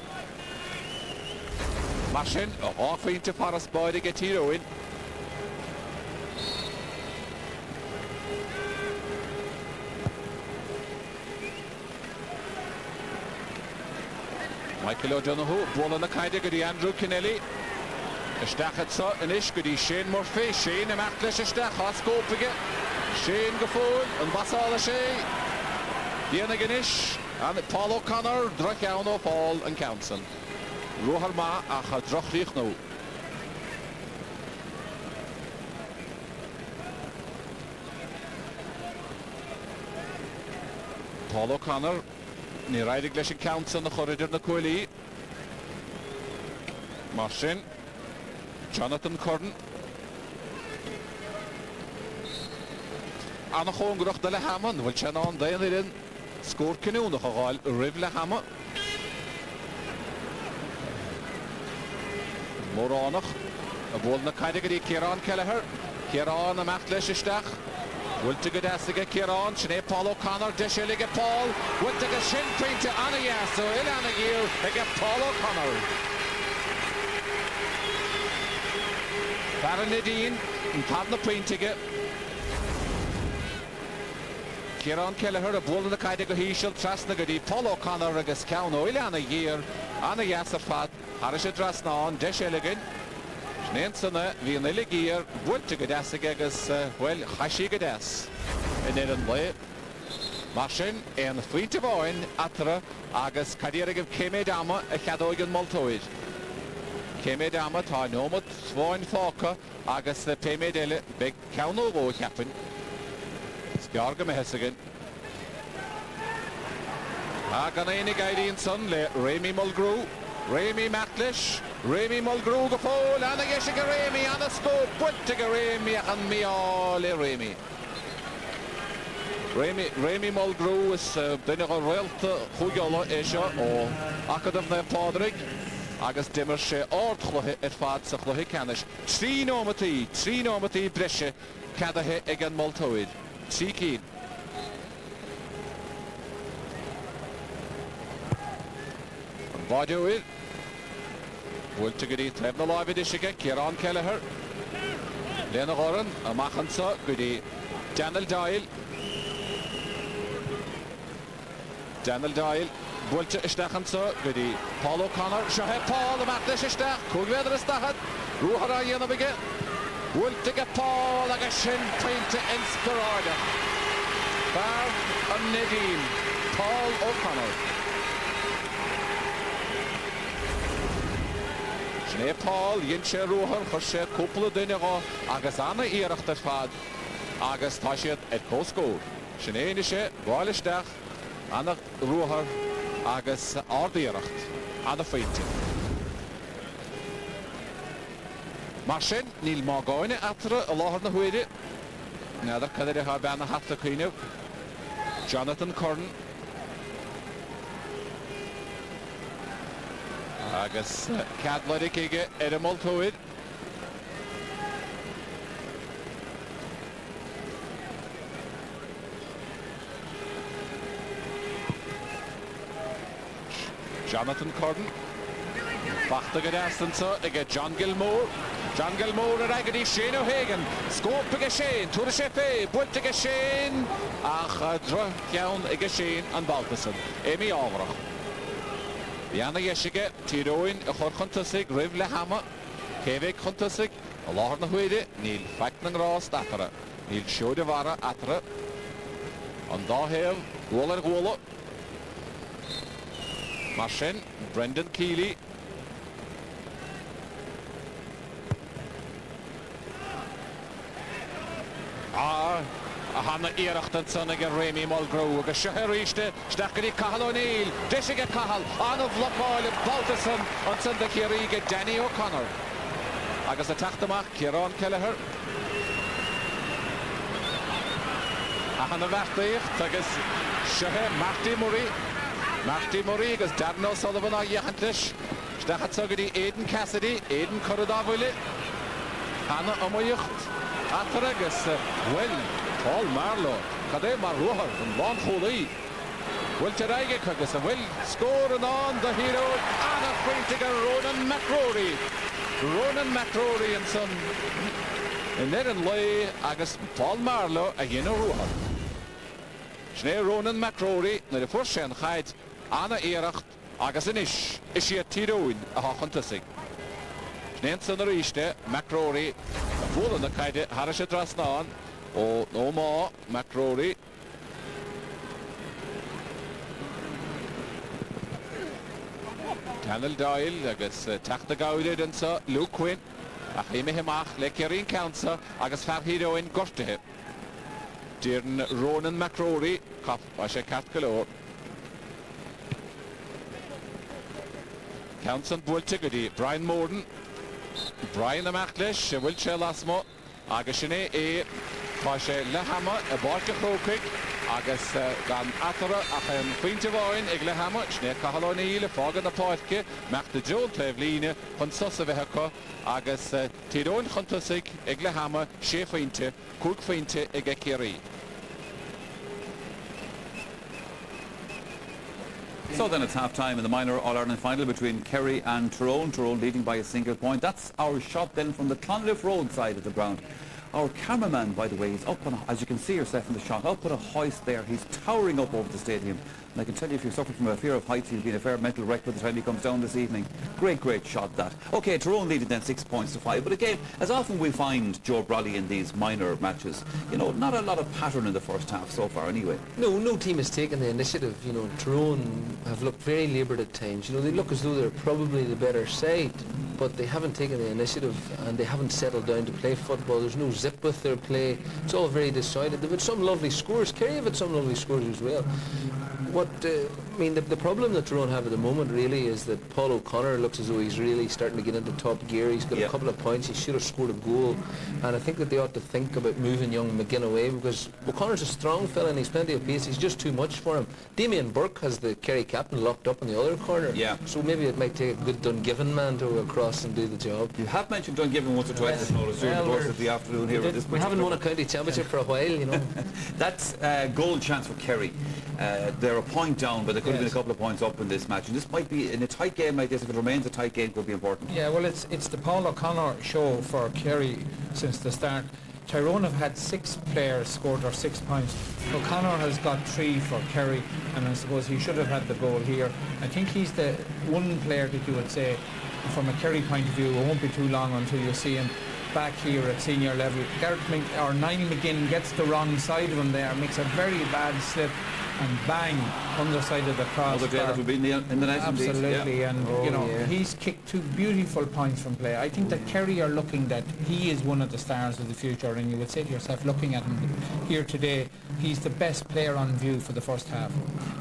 Marsin, áfainte paras báide go Tyrone. Michael O'Donoghue, ball na caide go Andrew Kennelly. Istachad sa in ish go Shane Murphy. Shane amach leis istach, hascópaige. Shane go fóil, an basála sé. Diana Ganesh, and Paul O'Connor, drach iawn o Paul and Council. Ruhar ma ach a drach rich no. Paul O'Connor, ni raidig leis yn Council na choridir na Coeli. Marsin, Jonathan Curran. Anna gewoon gedacht de Hammond, wil je nou dan erin scoort kanoen nog al Rivle Hammer. Moranig, een bal naar categorie Kieran Kelleher. Kieran am achtles stach. Wilt ge dasige Kieran, Sinead Paul O'Connor, Deshelige Paul. Wilt ge shin painte Anna Yasso, Ilana Gear, ge Paul O'Connor. Baron Nadine, en Padna Paintige. Kieran Kelleher, a ball in the caide go híisiil trasna go dí Paul O'Connor agus ceann ó Ilana Gear, Anna Yasso fad, Haris a trasna an, Deshelige. Sneensanna, wie een hele gear, woelte gedessig agus, wel, hashi gedess. In een le. Marsin, en vriende woon, atra, agus kadierig Keme Dama, a chadoogen moltoid. Keme Dama, ta nomot, swoin foka, agus de Peme Dele, big kauno wo happen. Skjarga me hessigen. Agan enig eidin son, le Remy Mulgrew. Remy Matlish, Remy Mulgrew go fóil, Anna Yeshiga Remy, Anna Scope, Buttiga Remy, and me all Remy. Remy Mulgrew is dyna go roialta chuigiola eisio o acadam na Padraig, agus dimmer sé ordchluhe fad sa chluhe canis. Trí nómatí brishe cadahe ag an Multoid. Trí cín. Bádúil. Wilt gedi trefna live edisige Kieran Kelleher. Lena Goran a machansa gedi Daniel Doyle. Daniel Doyle. Wilt istachansa gedi Paul O'Connor. Shahe Paul a matlish istach. Kugveder istachat. Ruhara yenabige. Wilt ge Paul aga shin painte inspirada. Bar a Nadim. Paul O'Connor. Sinead Paul, Yinche Ruhar, Choshe, Kupla Dinigo, agus Anna Ieracht fad, agus Tashiad et Cosco. Sinead Nishe, Wallishdach, Anna Ruhar, agus Ardiracht, Anna Feinte. Marsin, Neil Margoine, Atra, Allahar na Huide, Nether Kadere Habana Hatta Kino, Jonathan Curran. Agus cadladig ige Multoid. Jonathan Curran. Bachta gedastansa ige John Gilmore. John Gilmore ar agadi Shane O'Hagan. Scope ige Shane. Tura Shefe. Bult ige Shane. Ach dra ciawn ige Shane an Baltason. Amy Alvrach. Bianna Yeshiga, Tyrone, a chorchuntasig, Rivle Hammer, Kevik Huntasig, a Lahar na Huide, Neil Facknang Ross Atara, Neil Shodevara Atara, on Dahel, Waller Walla, Marsin, Brendan Keeley, Hanna Ierachten son ag Remy Mulgrew agus Shahariste Stachgadi Cahal O'Neill Dishiga Cahal Anna Vlopail Baltason on son de Kerry Danny O'Connor agus a tachtamach Kieran Kelleher a Hanna Vachtaich agus Shahar Marty Murray agus Darnell Sullivan a Yachantish Stachat Sogadi Aidan Cassidy Aidan Corridavile Hanna Omoyucht Ataragus well Paul Marlow, Cadê Marroha, Von Holy. Will Tyrone agus a will score on the hero and a point to Ronan McCrory. Ronan McCrory and son in Erin Lay agus Paul Marlowe a yin Ruhan. Schnee Ronan McCrory na the first shen height Anna Eracht agus inish is she a Tyrone a hachantasig. Schnee son riste McCrory full on the kaide Harish Drasnan o no more McCrory. Daniel Doyle agus Tachta Gaudir and so Luke Quinn a Hime Himach le Kerry Council agus Farhido in Gortehe. Dearn Ronan McCrory Cop by Cat Galore. Council Bultigadi Brian Morden Brian Amachlish Wiltshire Lasmo Agashine E Pashe Lahama a Barca Croke agus gan atara ach an Quinte Voin ag Lahama Schnee Cahaloni le Fog an the Parke Macht the Joel Clevline von Sosa Veheco agus Tyrone Huntasig ag Lahama She Quinte Cook Quinte ag Kerry. So then it's half-time in the minor All-Ireland final between Kerry and Tyrone. Tyrone leading by a single point. That's our shot then from the Clonliff Road side of the ground. Our cameraman, by the way, is up on, as you can see yourself in the shot, up on a hoist there. He's towering up over the stadium. And I can tell you, if you're suffering from a fear of heights, you'll be in a fair mental wreck by the time he comes down this evening. Great, great shot, that. OK, Tyrone leading then 6 points to 5. But again, as often we find, Joe Brolly, in these minor matches, you know, not a lot of pattern in the first half so far anyway. No team has taken the initiative. You know, Tyrone have looked very laboured at times. You know, they look as though they're probably the better side, but they haven't taken the initiative and they haven't settled down to play football. There's no zip with their play. It's all very decided. They've had some lovely scores. Kerry have had some lovely scores as well. I mean, the problem that Tyrone have at the moment really is that Paul O'Connor looks as though he's really starting to get into top gear. He's got a couple of points. He should have scored a goal, and I think that they ought to think about moving young McGinn away, because O'Connor's a strong fella and he's plenty of pace. He's just too much for him. Damien Burke has the Kerry captain locked up in the other corner. So maybe it might take a good Dungiven man to go across and do the job. You have mentioned Dungiven once or twice during the course of the afternoon here. We haven't won a county championship for a while, you know. That's a goal chance for Kerry. They're a point down, but they could have been a couple of points up in this match. And this might be, in a tight game like this, if it remains a tight game, could be important. Yeah, well, it's the Paul O'Connor show for Kerry since the start. Tyrone have had 6 players scored their 6 points. O'Connor has got 3 for Kerry, and I suppose he should have had the goal here. I think he's the one player that you would say, from a Kerry point of view, it won't be too long until you see him back here at senior level. Niall McGinn gets the wrong side of him there, makes a very bad slip, and bang, underside of the cross. Another player will be in the net. Absolutely, and he's kicked 2 beautiful points from play. I think that Kerry are looking that he is one of the stars of the future, and you would say to yourself, looking at him here today, he's the best player on view for the first half.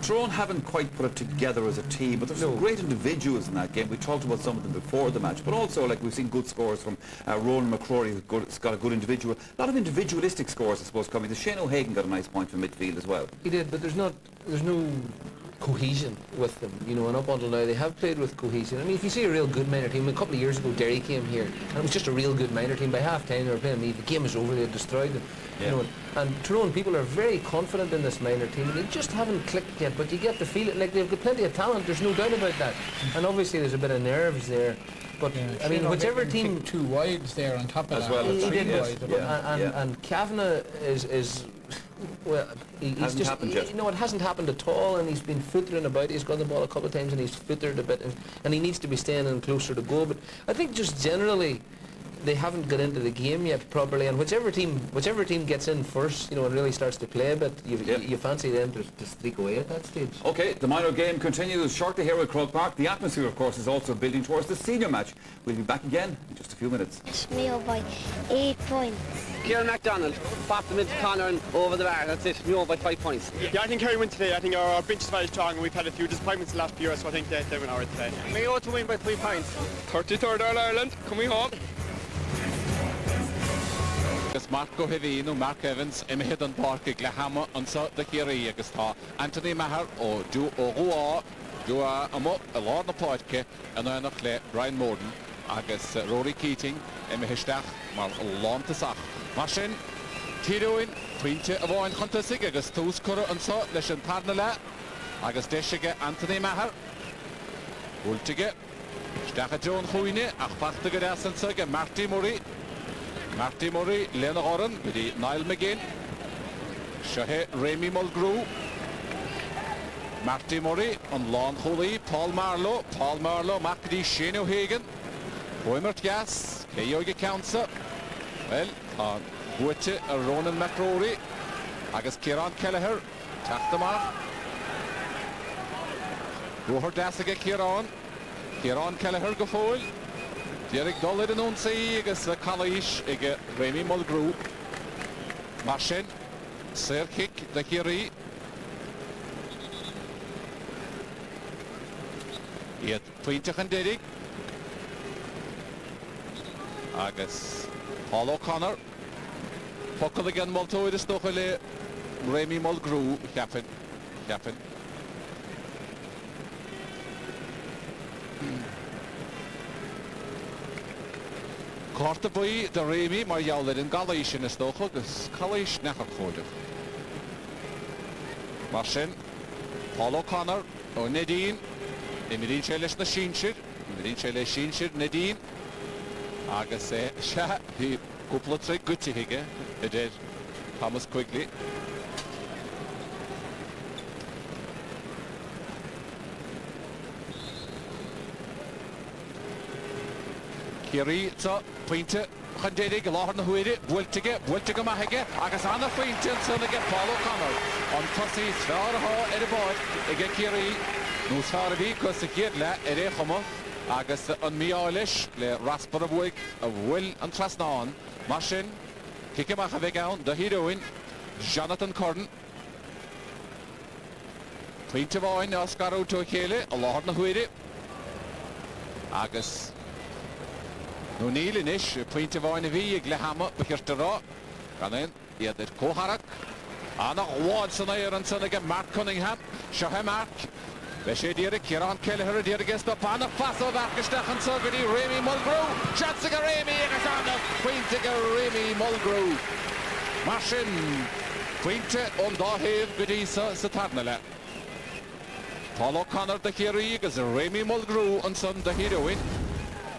Tyrone haven't quite put it together as a team, but there's some great individuals in that game. We talked about some of them before the match, but also, like, we've seen good scores from Ronan McCrory, who's got a good individual. A lot of individualistic scores, I suppose, coming. Shane O'Hagan got a nice point from midfield as well. He did, but there's no cohesion with them, you know, and up until now they have played with cohesion. I mean, if you see a real good minor team, a couple of years ago Derry came here and it was just a real good minor team. By half-time they were playing me, the game was over, they had destroyed them. You know, and Tyrone people are very confident in this minor team, and they just haven't clicked yet, but you get the feeling like they've got plenty of talent, there's no doubt about that. And obviously there's a bit of nerves there. But I mean, whichever team, 2 wides there on top of as that. well, he did, and Kavanagh is well, he's hasn't just happened yet. No, it hasn't happened at all, and he's been footering about. He's got the ball a couple of times and he's footered a bit, and he needs to be staying in closer to goal. But I think just generally they haven't got into the game yet properly, and whichever team gets in first, you know, and really starts to play a bit, you fancy them to streak away at that stage. Okay, the minor game continues shortly here at Croke Park. The atmosphere, of course, is also building towards the senior match. We'll be back again in just a few minutes. Mayo by 8 points. Kieran MacDonald, popped the mid corner and over the bar. That's it. Mayo by 5 points. Yeah, I think Kerry win today. I think our bench is very strong and we've had a few disappointments the last few years, so I think they win ours today. Mayo to win by 3 points. 33rd All-Ireland, coming home. Marco Hevino, Mark Evans, Hidden Park, Glahama, and so the Kerry agus tá Anthony Maher, or Joe O'Roa, Joe Amo, a lot of Portke, and then Brian Morden, agus Rory Keating, Histach, Mar Lontasach. Martin, Tyrone, Quinte of Owen Huntasig, agus Toskura, and so, Leshan Parnala, agus deisige Anthony Maher. Ultige. Stacha John Chwine, ach pachta go dasansa Marty Murray. Marty Murray, Lena Horan, wedi Niall McGinn. Shahe Remy Mulgrew. Marty Murray, on Lon Hooley, Paul Marlowe, Macdi Shane O'Hagan. Boimert Gas, Keoge Counsa. Well, on Buete Ronan McRory. Agus Kieran Kelleher, Tachtamar. Roher Dassige Kieran Kelleher Gafoil. Derek Dollard and Unsay, agus Kalish, Remy Mulgrew. Marshin, Sir Kick, the Kerry. Yet Puintach and Derek. Agus Paul O'Connor. Puckle again Multo, the Stochele. Remy Mulgrew, Captain. Corta boy the Remy mar jauled in Galish in the Stoch, agus Kalish nachar chóide. Marshin, Paul O'Connor, Nadine, Nadine Shelish na Shinshir, Nadine. Agus Sha, he couple trick Gucci hige, it did Thomas quickly. Kerry, so Pointe, Handedig, Lahar na Huide, Wiltige Mahige, agus Anna Pointe, and son again Paul O'Connor. On Tussie, Svaraha, Edibod, again Kerry, no Sarabi, because the kid la, Erehomo, agus on Mialish, Le Rasper of Wig, of Will and Trasnan, Marshin, Kikemahavegown, the heroine, Jonathan Corden. Pointe Voin, Oscar O'Tohele, Lahar na Huide, agus. No Neil in ish, Pointe Voin of E, Glehama, Bekirtera, Ganin, yet at Koharak, Anna Watson and son again Mark Cunningham, Shahe Mark, Beshe Derek, Kieran Kelleher, Derek Gesta, Pana Faso, Vakestachan Sogadi, Remy Mulgrew, Chatziga Remy, Egasana, Pointe Remy Mulgrew, Marshin, Pointe on Dahev, Godisa, Satarnala. Paul O'Connor, the Kerry, is Remy Mulgrew, and son the heroine.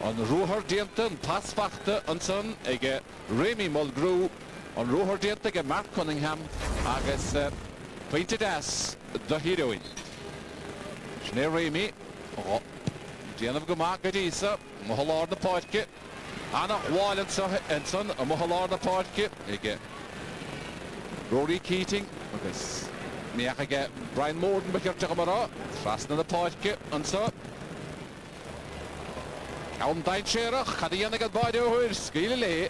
On Roher Dienton, Passfachte, and son, Remy Mulgrew, on Roher Dienton, Mark Cunningham, agus Pointe Das, the heroine. Schnee Remy, Diana of Gamak, Gadisa, Mohalar the Portke, Anna Wall and son, Mohalar the Portke, Rory Keating, agus Miaka Brian Morden, Bekirtamara, Fasten the Portke, and so. Awn dain Sherach, Chadian agad badio hwyr, Sgilile,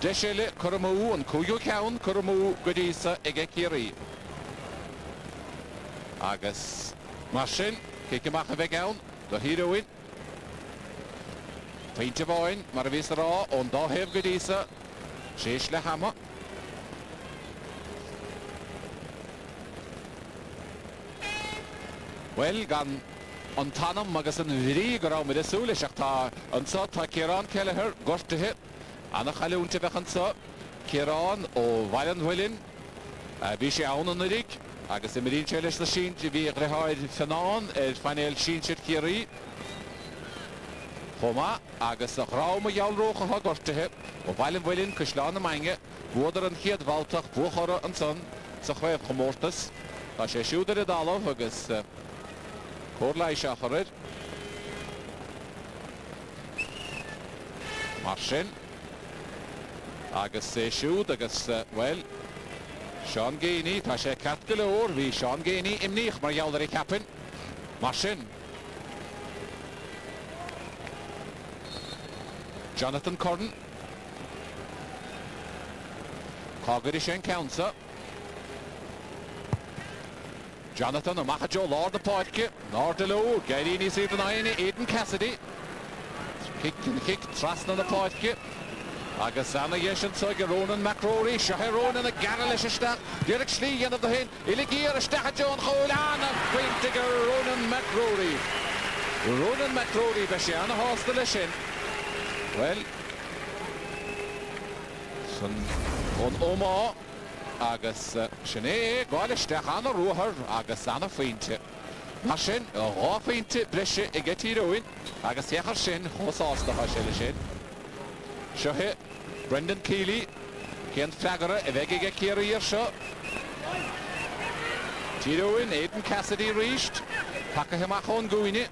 Deshele, Kuramu, and Kuyu Kaun, Kuramu, Godisa, Kerry. Agus Marshin, Kikemahavegown, the heroine. Pointe Voin, Marvisara, on Dahev Godisa, Shesh Lehama. Well, gone. On Tanam Magasin Vigra with a Sulishata, and so Kieran Kelleher, got to hit, Anna Halunte Behansa, Kieran, or Violent Willin, Bishi Aun on the Rick, Agus the Marine Chelish the Sheen, to be Rehoid Fanon, Final Sheen Shit Kiri, Homa, Agus the Rauma Yalroha got to hit, or Violent Willin, Kushlan Mange, Water and Hiet Valtach, Buhora and Son, Sahwe of Homortus, Tasha Shooter the Dalo, Agus. Corlai Shacharid. Marshin. Agus Shoot, agus, well, Sean Gainey, Tasha Catgalore, vi Sean Gainey, Imnich, mar Yaldari Capin. Marshin. Jonathan Corden. Cogadish Counter. Jonathan and Mahajo, Lord the Portke, Nordelo, Garini Sivanine, Aidan Cassidy. Kick, Trust on the Portke. Agasana Yeshan Soga, Ronan McRory, Shaheron and a Garalishista, Derek Schlegan of the Hin, Iligir, Stachajon, Holan, and Quintiger, Ronan McRory. Ronan McRory, Bashiana Hostelishin. Well, son on Omar. agus sinné gáilisteach anna ruthar agus anna faointe. Mar sin rá faointe breise I gcé Tyrone agus echar sin chosástacha sé sin. Seothe Brendan Keeley cén freagara a bheith ige Kerry ar seo. Tyrone Aidan Cassidy ríist take himach ón gúine.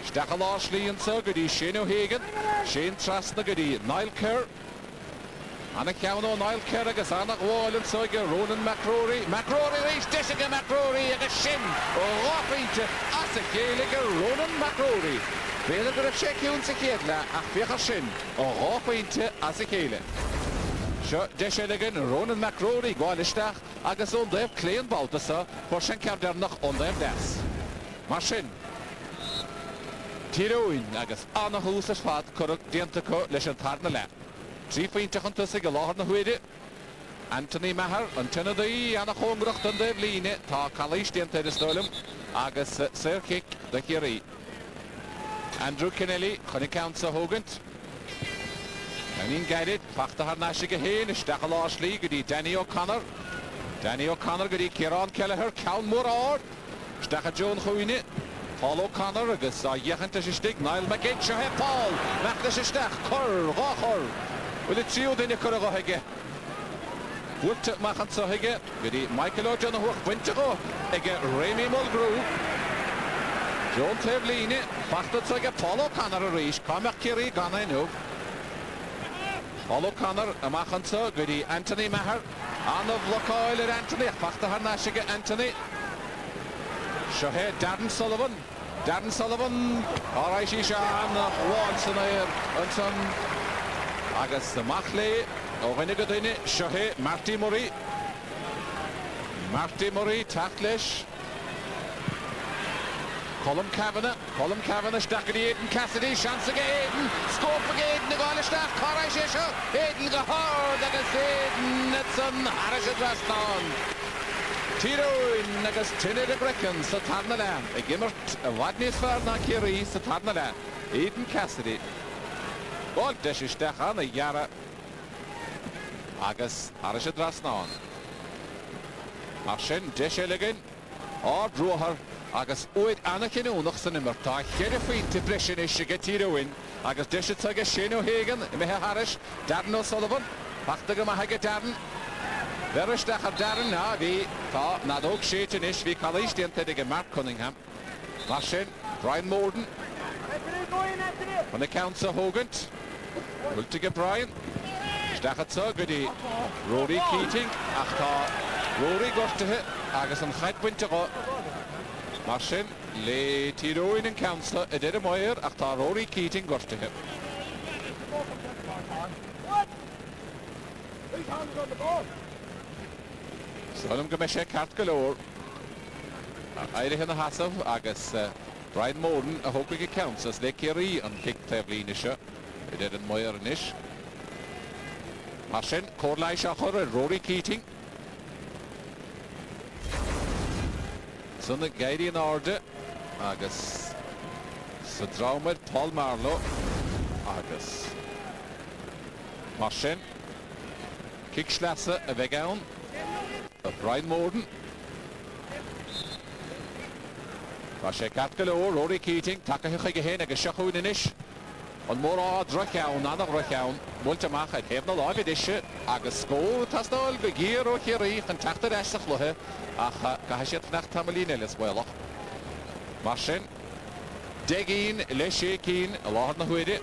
Steach lá slíonsa go dtí Shane O'Hagan, Shane trasna go dtí Niall Kerr. Anna ceann ó Niall Kerr agus anna gháilin soige Ronan McCrory. McCrory ríist deisiige McCrory agus sin ó ráfainte as a chéile go Ronan McCrory. Béle go raibh sé ciún sa chéadla ach bheachar sin ó ráfainte as a chéile. Seo deisiilegan Ronan McCrory gáilisteach agus ón daobh cléan baltasa for sin ceardernach ón daobh des. Mar sin Tyrone agus anna hús as fad currach diantacha leis an tarna le. Trí faointe chun tusa go láthar na huide. Anthony Maher an tinadaí anna chóngracht an daobh líne tá chalís dianta ar istólam agus Sir Kick de Kerry. Andrew Kennelly chunig count sa hógant. Anín gairid fachta har náise go héin isteach a lá slí go dtí Danny O'Connor. Danny O'Connor go dtí Ciarán Kelleher ceann mór ár. Isteach a Joan Chuoine. Paul O'Connor agus a dhéchanta sé stig Niall McGinn se he Paul mechta sé steach chur rá chur bhfuil tríú duine chur a gothaige bhuilte machchan sa hiige go dtí Michael O'John a thuach buinte go ige Rémi Mulgrew Joan taobh líne fachta tuige Paul O'Connor a ríis cáimeach Kerry ganna inniu Paul O'Connor a machchansa go dtí Anthony Maher anna bhlocáil ar Anthony fachta har náisiige Anthony seo he Darren Sullivan. Darren Sullivan áráis sí se an bháil san éir an san agus amach le ó bhaine go duine seo he Marty Murray. Marty Murray tacht leis Colm Kavanagh steach go dtí Aidan Cassidy seansa go Aidan scópa go Aidan na gáilisteach cáráis sé seo Aidan go hard agus Aidan at san haris a drasnán. Tyrone agus Tinny de Grecan sa tarna le. A gimmert a bhaid fearr na Kerry sa tarna le. Aidan Cassidy. Báil deis isteach anna dheara agus haris a drasnán. Mar sin deisiilegan á drothar agus óid anna cinúnach san imir tá chéidir faointe breisin is go Tyrone agus deisiid tuige Shane O'Hagan I methe haris Darren O'Sullivan fachta go maithe Darren. Veristeach ar Darren na bhí tá nadóg séitin is bhí chalís dianta ige Mark Cunningham. Mar sin Brian Morden chun na count sa hógant bhfuilte go Brian steachad sa go dtí Rory Keating ach tá Rory gortathe agus an chaid buinte go mar sin le Tyrone an countsa a deidir moir ach tá Rory Keating gortathe. Sonam go me sé cart galore. Éirithe na hasamh agus Brian Morden a thóglaigh go counts as le Kerry an kick taobh líne seo I deidir an moir an isis. Mar sin cóirlaigh se chur a Rory Keating. Sunna gairí an áde agus sa drámid Paul Marlow agus mar sin kick sleasa a bheith ann Brian Morden. Tá sé cat galore Rory Keating takeíocha go héin agus seachúin inis an mór á drocheann anna drocheann bhfuilte amach a chéimh na láimid isise agus scóil tastáil go gír ó Kerry an teachtar eisteach luthe ach gaithe siad fnecht tamlíine le sbáilach. Mar sin deigín le sé cín a láthar na huide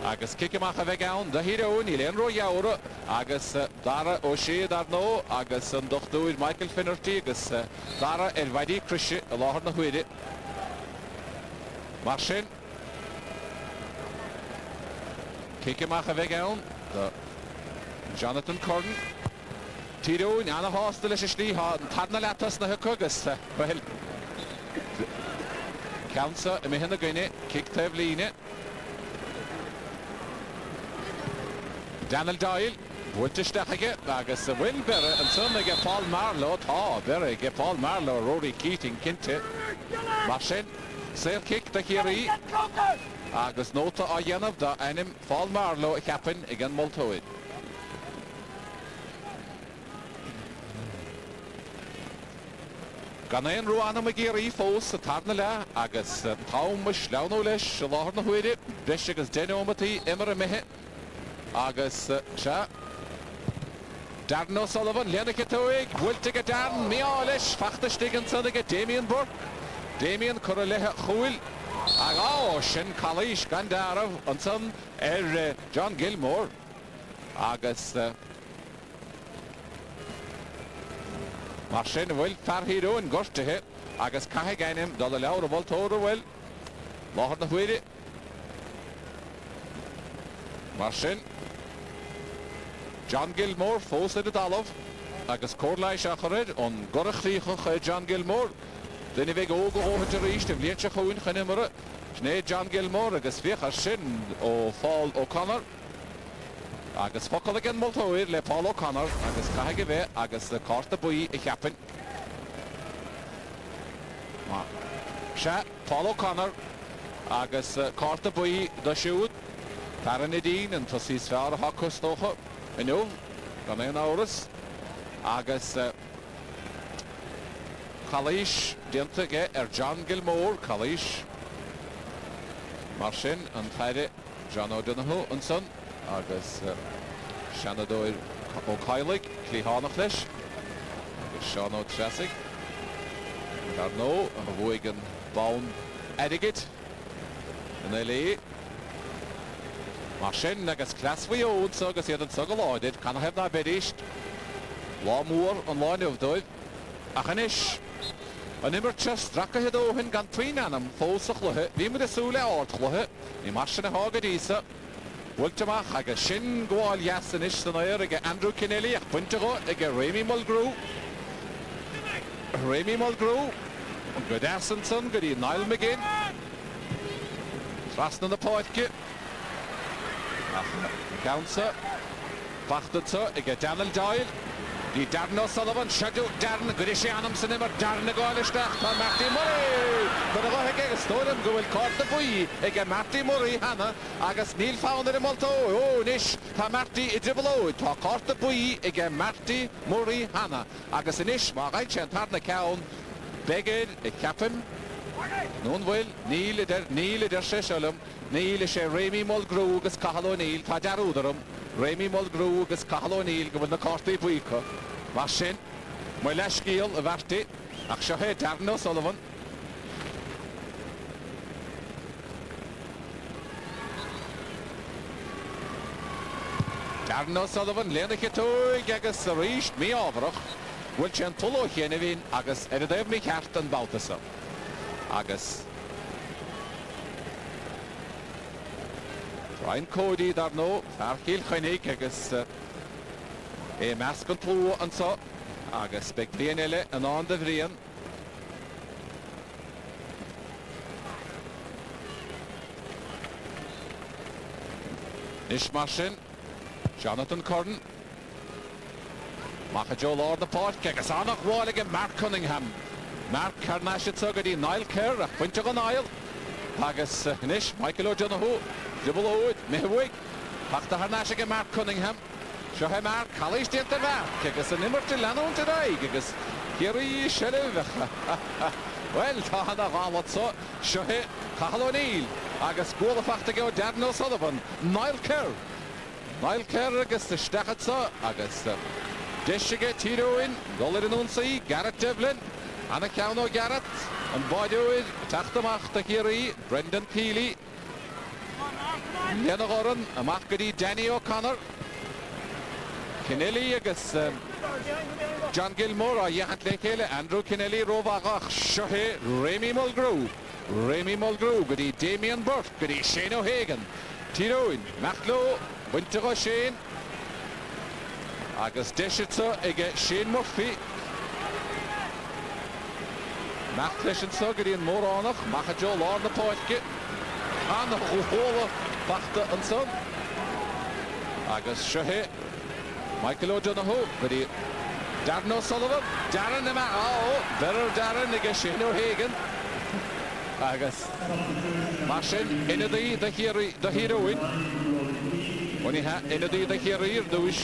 agus kickeach a bheith ann de Tyrone I leon ro euro agus dara ó siad ar nó agus an dochtúid Michael Finnerty agus dara bhaidí cruise a láthar na huide. Mar sin kickeach a bheith ann de Jonathan Curran. Tyrone anna hásta leis slí an tarna letas na thugus well counsa I méhanna gine kick taobh líne. Daniel Doyle bhuilte steachige agus bhfuil bere an son ige Paul Marlow tá bere ige Paul Marlow Rory Keating cinnte. Mar sin saoil kick de Kerry agus nóta á dhéanamh dá enim Paul Marlow a cheapan ag an moltóid. Gan Ruana Magiri fós a tarna le agus támas leanú leis láthar na huiide breis agus dénomatí imar a mithe agus se Darren O'Sullivan léana cetóig bhfuilte go Darren míális fachta stigan sanna go Damien Burke Damien chur a lethe chúil agá sin chalís gan darmh an san John Gilmore agus mar sin bhfuil farthíú an gortathe agus caithe gainim dul a leabhar a bhiltóra bhfuil láthar na huiide mar sin John Gilmore fós a dalamh agus cóirleis a chorid an gorachtíocha John Gilmore Dine bheith óga óhaid a ríist a bhléitse chuin chanimara sné John Gilmore agus bhecha sin ó Paul O'Connor agus focail agin moltóir le Paul O'Connor agus caithe bheith agus le cárta buí i cheapin se Paul O'Connor agus cárta buí do siúd taran i dín an tosí sfear a hacustócha inniu gan éon áras agus chalís diantaige John Gilmore chalís mar sin an taide John O'Donoghue an son agus Shanadóir ó Cailig clíhánach leis agus Sean O'Tressig dar nó a bhuaig an bán edigid in L.A. mar sin agus clasfaí ón agus iad an sag a láidid can heb na bedíist lá mór an láineh dóid ach anis an immer just stracha dóhin gan tuin anam fós a chluthe ní mu a súla áirt chluthe ní mar sin a hágad ísa bhfuilteach agus sin gháil jasan is san éir ag Andrew Kennelly ach puinte go ag Rémi Mulgrew an go Assenson go dí Niall McGinn trasna na páidce Counter Bachtatsa ag Daniel Doyle Dí Darren O'Sullivan siadú Darren go sé anam san immer Darren a gáilisteach tá Marty Murray go a gotheige agus tóirim go bhfuil cárta buí ag Marty Murray hana agus níl fánar i moltó ó níis tá Marty i dribblóid tá cárta buí ag Marty Murray hana agus inis má gaid sé an tarna ceann begid i ceapim nún bhfuil níl idir sé seolum níl sé Rémi Mulgrew agus Cathal O'Neill tá dearúdarum Rémi Mulgrew agus Cathal O'Neill go bhfuil na cártaí buícha mar sin mu leis cíal a bhartaí ach seo hé Darren O'Sullivan Darren O'Sullivan léana cetóig agus a ríist mí ábharach bhfuil sé an tuló chéana bhín agus ar a dhéobh mí ceart an báltasa agus Ryan Cody dar nó fearcíl chuinnig agus measc an tlú an so agus beag blian eile an an de bhríon Nis mar sin Jonathan Curran Macha Joe Lord na páirce agus annach bháil ag Mark Cunningham Mark Carnashit go dí Niall Kerr ach pointe go Niall agus nis Michael O'Donoghue dribble óid mihhuig pachta harnáise ag Mark Cunningham seo he Mark chalís dianta bheith agus an immartí leanúnta raig agus Kerry Sheriff well tá hana gámad so seo he Cathal O'Neill agus góla fachta go Darren O'Sullivan Niall Kerr agus stachad so agus deisige Tyrone dólar in únsaí Garrett Devlin Anna Ceann Garrett an báidúid taachtamach a Kerry Brendan Keeley Léana Goran amach go dí Danny O'Connor Kennelly agus John Gilmore a dhéchant le chéile Andrew Kennelly róbhagach seo hé Rémi Mulgrew go dí Damien Burke go dí Shane O'Hagan Tyrone Macló buinte go Shane agus deisitsa ag Shane Murphy Macht leis an so go dí an mór ánach macha Joe Lord na páidce anna chuhóla bachta an son agus seo hé Michael O'Donoghue go dí Darren O'Sullivan Darren yma better Darren ag Shane O'Hagan agus mar sin inadí de híróin Oni ha inadí de híróir dúis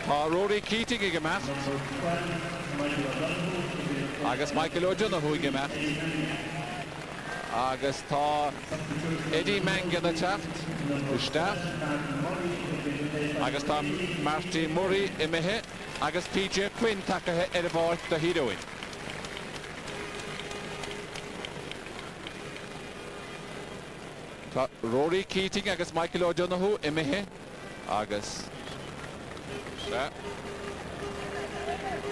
tá Rory Keating ag meacht Agus Michael O'Donoghue gemacht. Agus tá Eddie Mangan a techt, isteach. Agus tá Marty Murray I mithe, agus PJ Quinn takeithe ar bháit do híróin. Tá Rory Keating agus Michael O'Donoghue I mithe, agus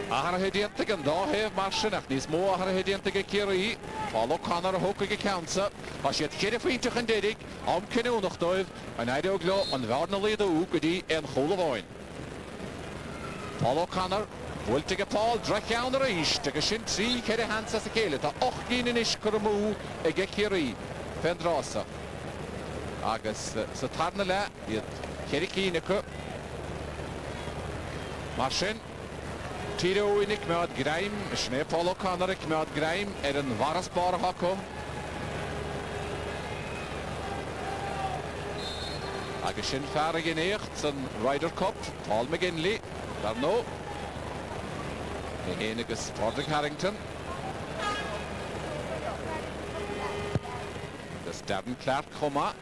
Ahar hediantig an dáheh mar sinach níos mó ahar hediantig Kerry Paul O'Connor a húca cansa a siad chéidir faointeach an dédig am cinúnach dóibh an éideog le an bhharna léad ú go dtí an cholamháin. Paul O'Connor bhfuilteige Paul drecheann ar éis agus sin trí chéide hansa sa chéile tá 8 cín inis gur mú ag Kerry fendrása. Agus sa tarna le iad chéidir cínacha mar sin Tyrone cmead graim, sné Paul O'Connor cmead graim ar an bharas bar haco. Agus sin fear ag éocht san Ryder Cup, Paul McGinley, dar nó. Héin agus Padraig Harrington. Agus Darren Clark chuma.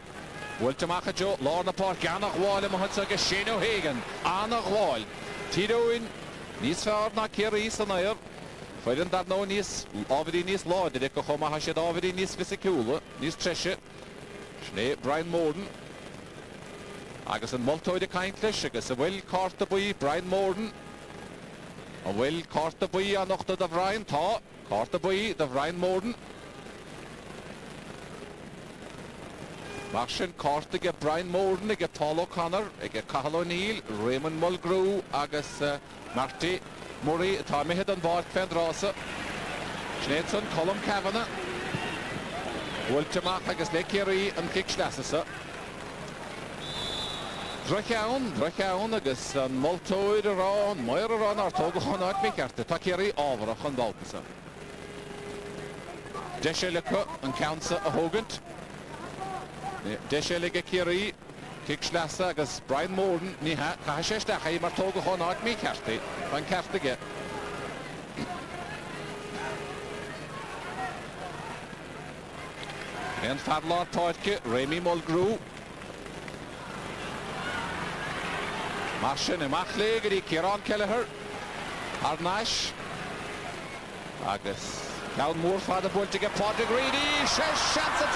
Bhfuilteach a jo, Lorna Park annach bháil am hutsa agus Shane O'Hagan, annach bháil. Tyrone Nís fear na Kerry san air. Feirin dar nó nís ábhidí nís láidir go chuma ha siad ábhidí nís fisiciúla, nís treise. Sné Brian Morden. Agus an moltóid a caintlis agus a bhfuil carta buí Brian Morden. A bhfuil carta buí anachta da Brian tá. Carta buí da Brian Morden. Mar sin carta ge Brian Morden ag Paul O'Connor ag Cathal O'Neill, Raymond Mulgrew agus Marty Murray tá mihead an bhart fendrása. Snéadson Colm Kavanagh. Bhfuilteach agus le Kerry an kickslasasa. Drecheann agus an moltóid a rán, mair a rán ar tógachan áit mé cearta. Tá Kerry ábharach an bálpasa. Deisilecha an cansa a hógant. Deisilige Kerry kickslasa agus Brian Morden ní ha séisteach mar tógachan áit mé cearta. An ceartaige. En fadlar táidce Rémi Mulgrew. Mar sin amach lé go dtí Ciarán Kelleher. Ar náis. Agus Ceann mór fada builteige Padraig Reedy. Seansa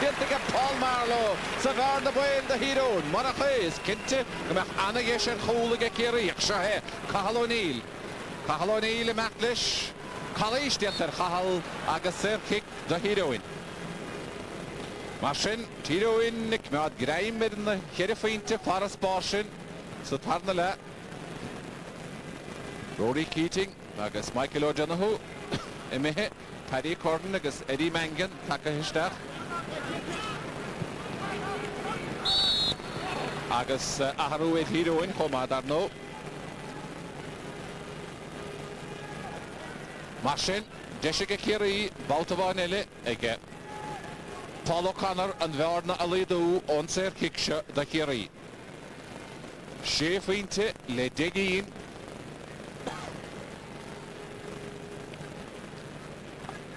Dintige Paul Marlow sa bhar na bhain de híróin. Mar a chéis cinnte go meach anna gheis an chólaige Kerry ag sethe Cathal O'Neill. Cathal O'Neill amach leis. Calís diantar Cathal agus sér kick de híróin. Mar sin Tyrone nig mead graim ar na chéidir faointe faras bar sin sa tarna le. Rory Keating agus Michael O'Donoghue I mithe. Paddy Corton agus Eddie Mangan take histeach. Agus aharú éid híróin chomá dar nó. Mar sin, deisiige Kerry báta bháin eile ag Paul O'Connor an bhearna a léadú ón sér kickse de Kerry. Sé faointe le deigín.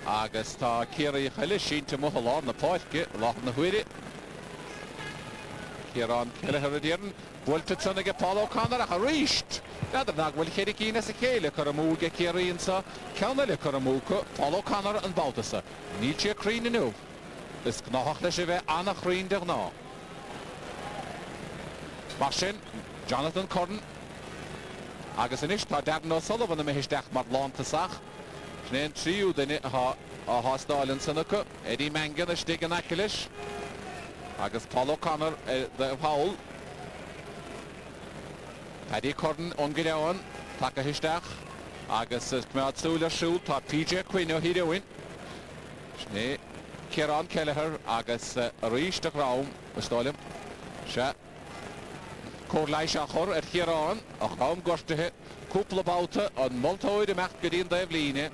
Agus tá Kerry chaile sínte mo lár na páilce lár na huire. Ciarán Kelleher a dhéann bhfuilte sanna Paul O'Connor a ríist. Nadidir nach bhfuil chéidir cína sa chéile chu mú ge Kerry sa ceanna le chu múca Paul O'Connor an báltasa. Níl sé crín inú. Is gnáach leis bheith annach rín de gná. Mar sin Jonathan Curran agus inis tá Darren O'Sullivan am histeach mar lántasach. Snéan tríú duine a hástáilin sannacha. Eddie Mangan a stig an acilis. Agus Paul O'Connor de Paul. Paddy Curran ón Gideon take histeach. Agus cmead súla siúl tá PJ Quinn ó híróin. Sné Ciarán Kelleher agus ríist a rám a stáilim. Se cór leis a chur ar Ciarán a chám gortathe cúpla báta an moltóid amach go dtíon daobh líne.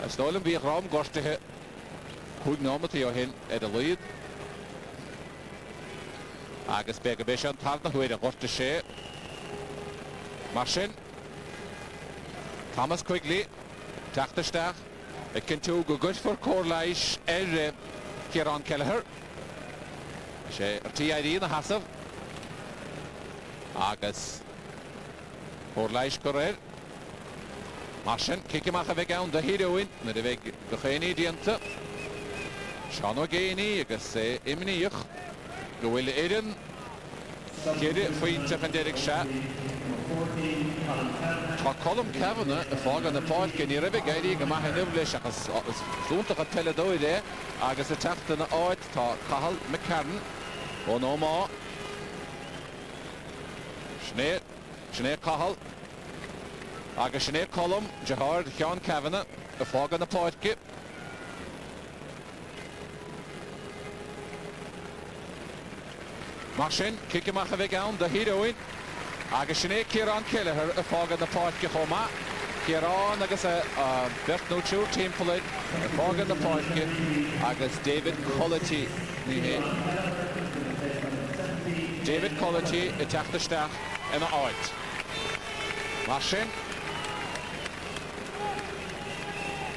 A stáilim bhí rám gortathe chuig námatí ó hin ar a líad. Agus be go bheith an tarna chuid a gorta sé. Mar sin Thomas Quigley, Tachtastach, a Kintu go good for Corlaish, Kieran Kelleher. She TID in the Hassav. Agus Corlaish Correr. Martian, Kikimach of a gown, the heroine, the Veg, the Heni Dienta. Shano Gaini, Agus Imni, go will Eden. Kerry, Fine, and Derek Shah. Column Kavanagh, a fog on the park, and you're a big idea, a man of Lish, soon to tell a doy there. Agus attacked an odd talk, Cahal McCarran, or no more. Schnee Cahal, Agus Schnee Column, Jahard, John Kavanagh, a fog on the park. Martin, kick him off a gown, the heroine. Agus Sinead Kieran Kelleher, a fog in the park, Homa. Kieran, Agus a Bert Nuchu, team pulling, a fog in the park. Agus David Quality. David Quality, attack the staff, and a out. Martin.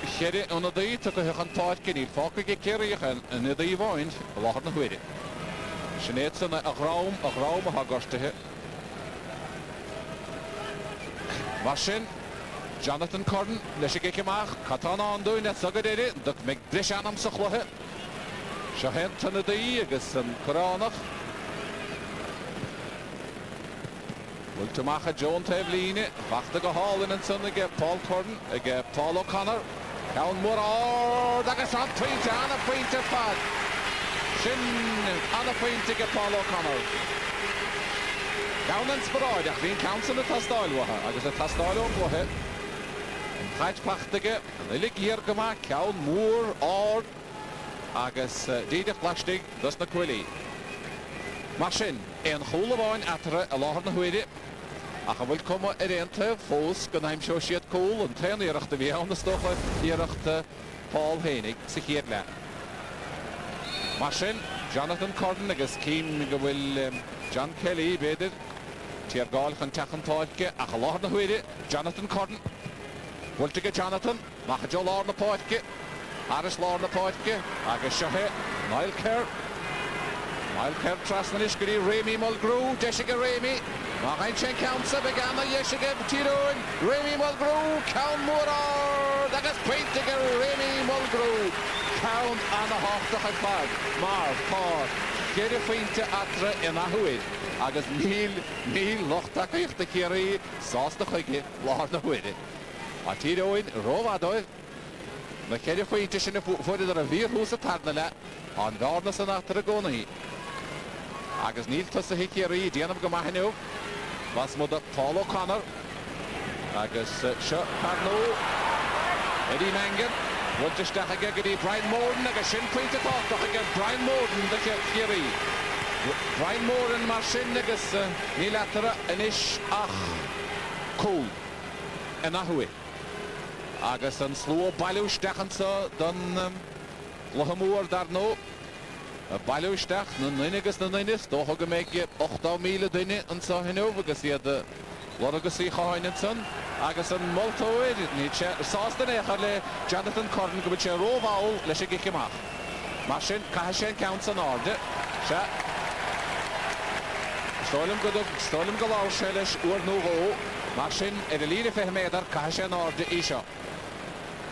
Kerry, on the day, took a hand park, and he fog a Kerry, and the day void, a lot of the Sineadson a raum a hagorste. Martin, Jonathan Corden, Leshike Kimach, Katana on doing that Sagadere, Duck McBrishanam Sochlohe. Shahenton of the Eagles and Koranach. Ultimacha Joan Tevline, Bachtaga Hall and son again Paul Corden, again Paul O'Connor, Count Murad, Dagasan Tweet, Anna Pointer Pad. Shin Anna Pointer Paul O'Connor. Down and Sporad, I've been counting the Tastal, I guess a Tastal over here. Hatch Pachtige, Lily Giergama, Count Moore, or I guess Dida Plastic, does not really. Machine en Hulawine after a lot of the Huidi. I will come at the end of Fos, and I'm sure she had cool and 10 years to be on the stuff here at Paul Heinig, Sikirla. Machine, Jonathan Corden, I guess Kim will John Kelly, Bader, Tiergal, and Tachen Podke, a lot of the Huidi, Jonathan Corden. Will to get Jonathan, Mahajo Lord the Podke, Harris Lord the Podke, I guess Shahe, Niall Kerr. Niall Kerr Trasnanishkiri, Remy Mulgrew, Jessica Remy, Mahain Chen Council, Begana, Jessica Tyrone, Remy Mulgrew, Count Murad, I guess Paintiger, Remy Mulgrew, Count and a half the Hipad, Marv, Paul, Kerry Finte Atra in Ahuid, I guess Neil Lochtakich, the Kerry, Sauce the Higgy, Lord the Huid. A Tyrone, Rovado, the Kerry Finte in the foot of the Revere, who's a Tarnala, on Varnas and after a Goni. Agus Neil Tussa Hickery, Dianam Gamahinu, Vasmuda Paul O'Connor, Agus Shut Carno, Eddie Mangan, Wunterstachagagadi, Brian Morden, Agus Shin Point to talk, again Brian Morden, the Kerry. Brian Morden, Marcin, Agus Neil Atara, Anish Ach, Cool, and Ahui. Agus and Slow Balush Dachansa, Dun Lohamur Darno. Bailustach, Nunigus, Nunis, Dohogamake, 8 mile dinner, and so Hanover, see the Loragasi Hoinenson, Agus and Molto, Nietzsche, Sostan, Jonathan Corden, which a roval, Leshikimach. Martin, Kahashen counts an order. Stolem Galau Shelish, or Novo, Martin, and the leader for Hemeder, Kahashen order Isha.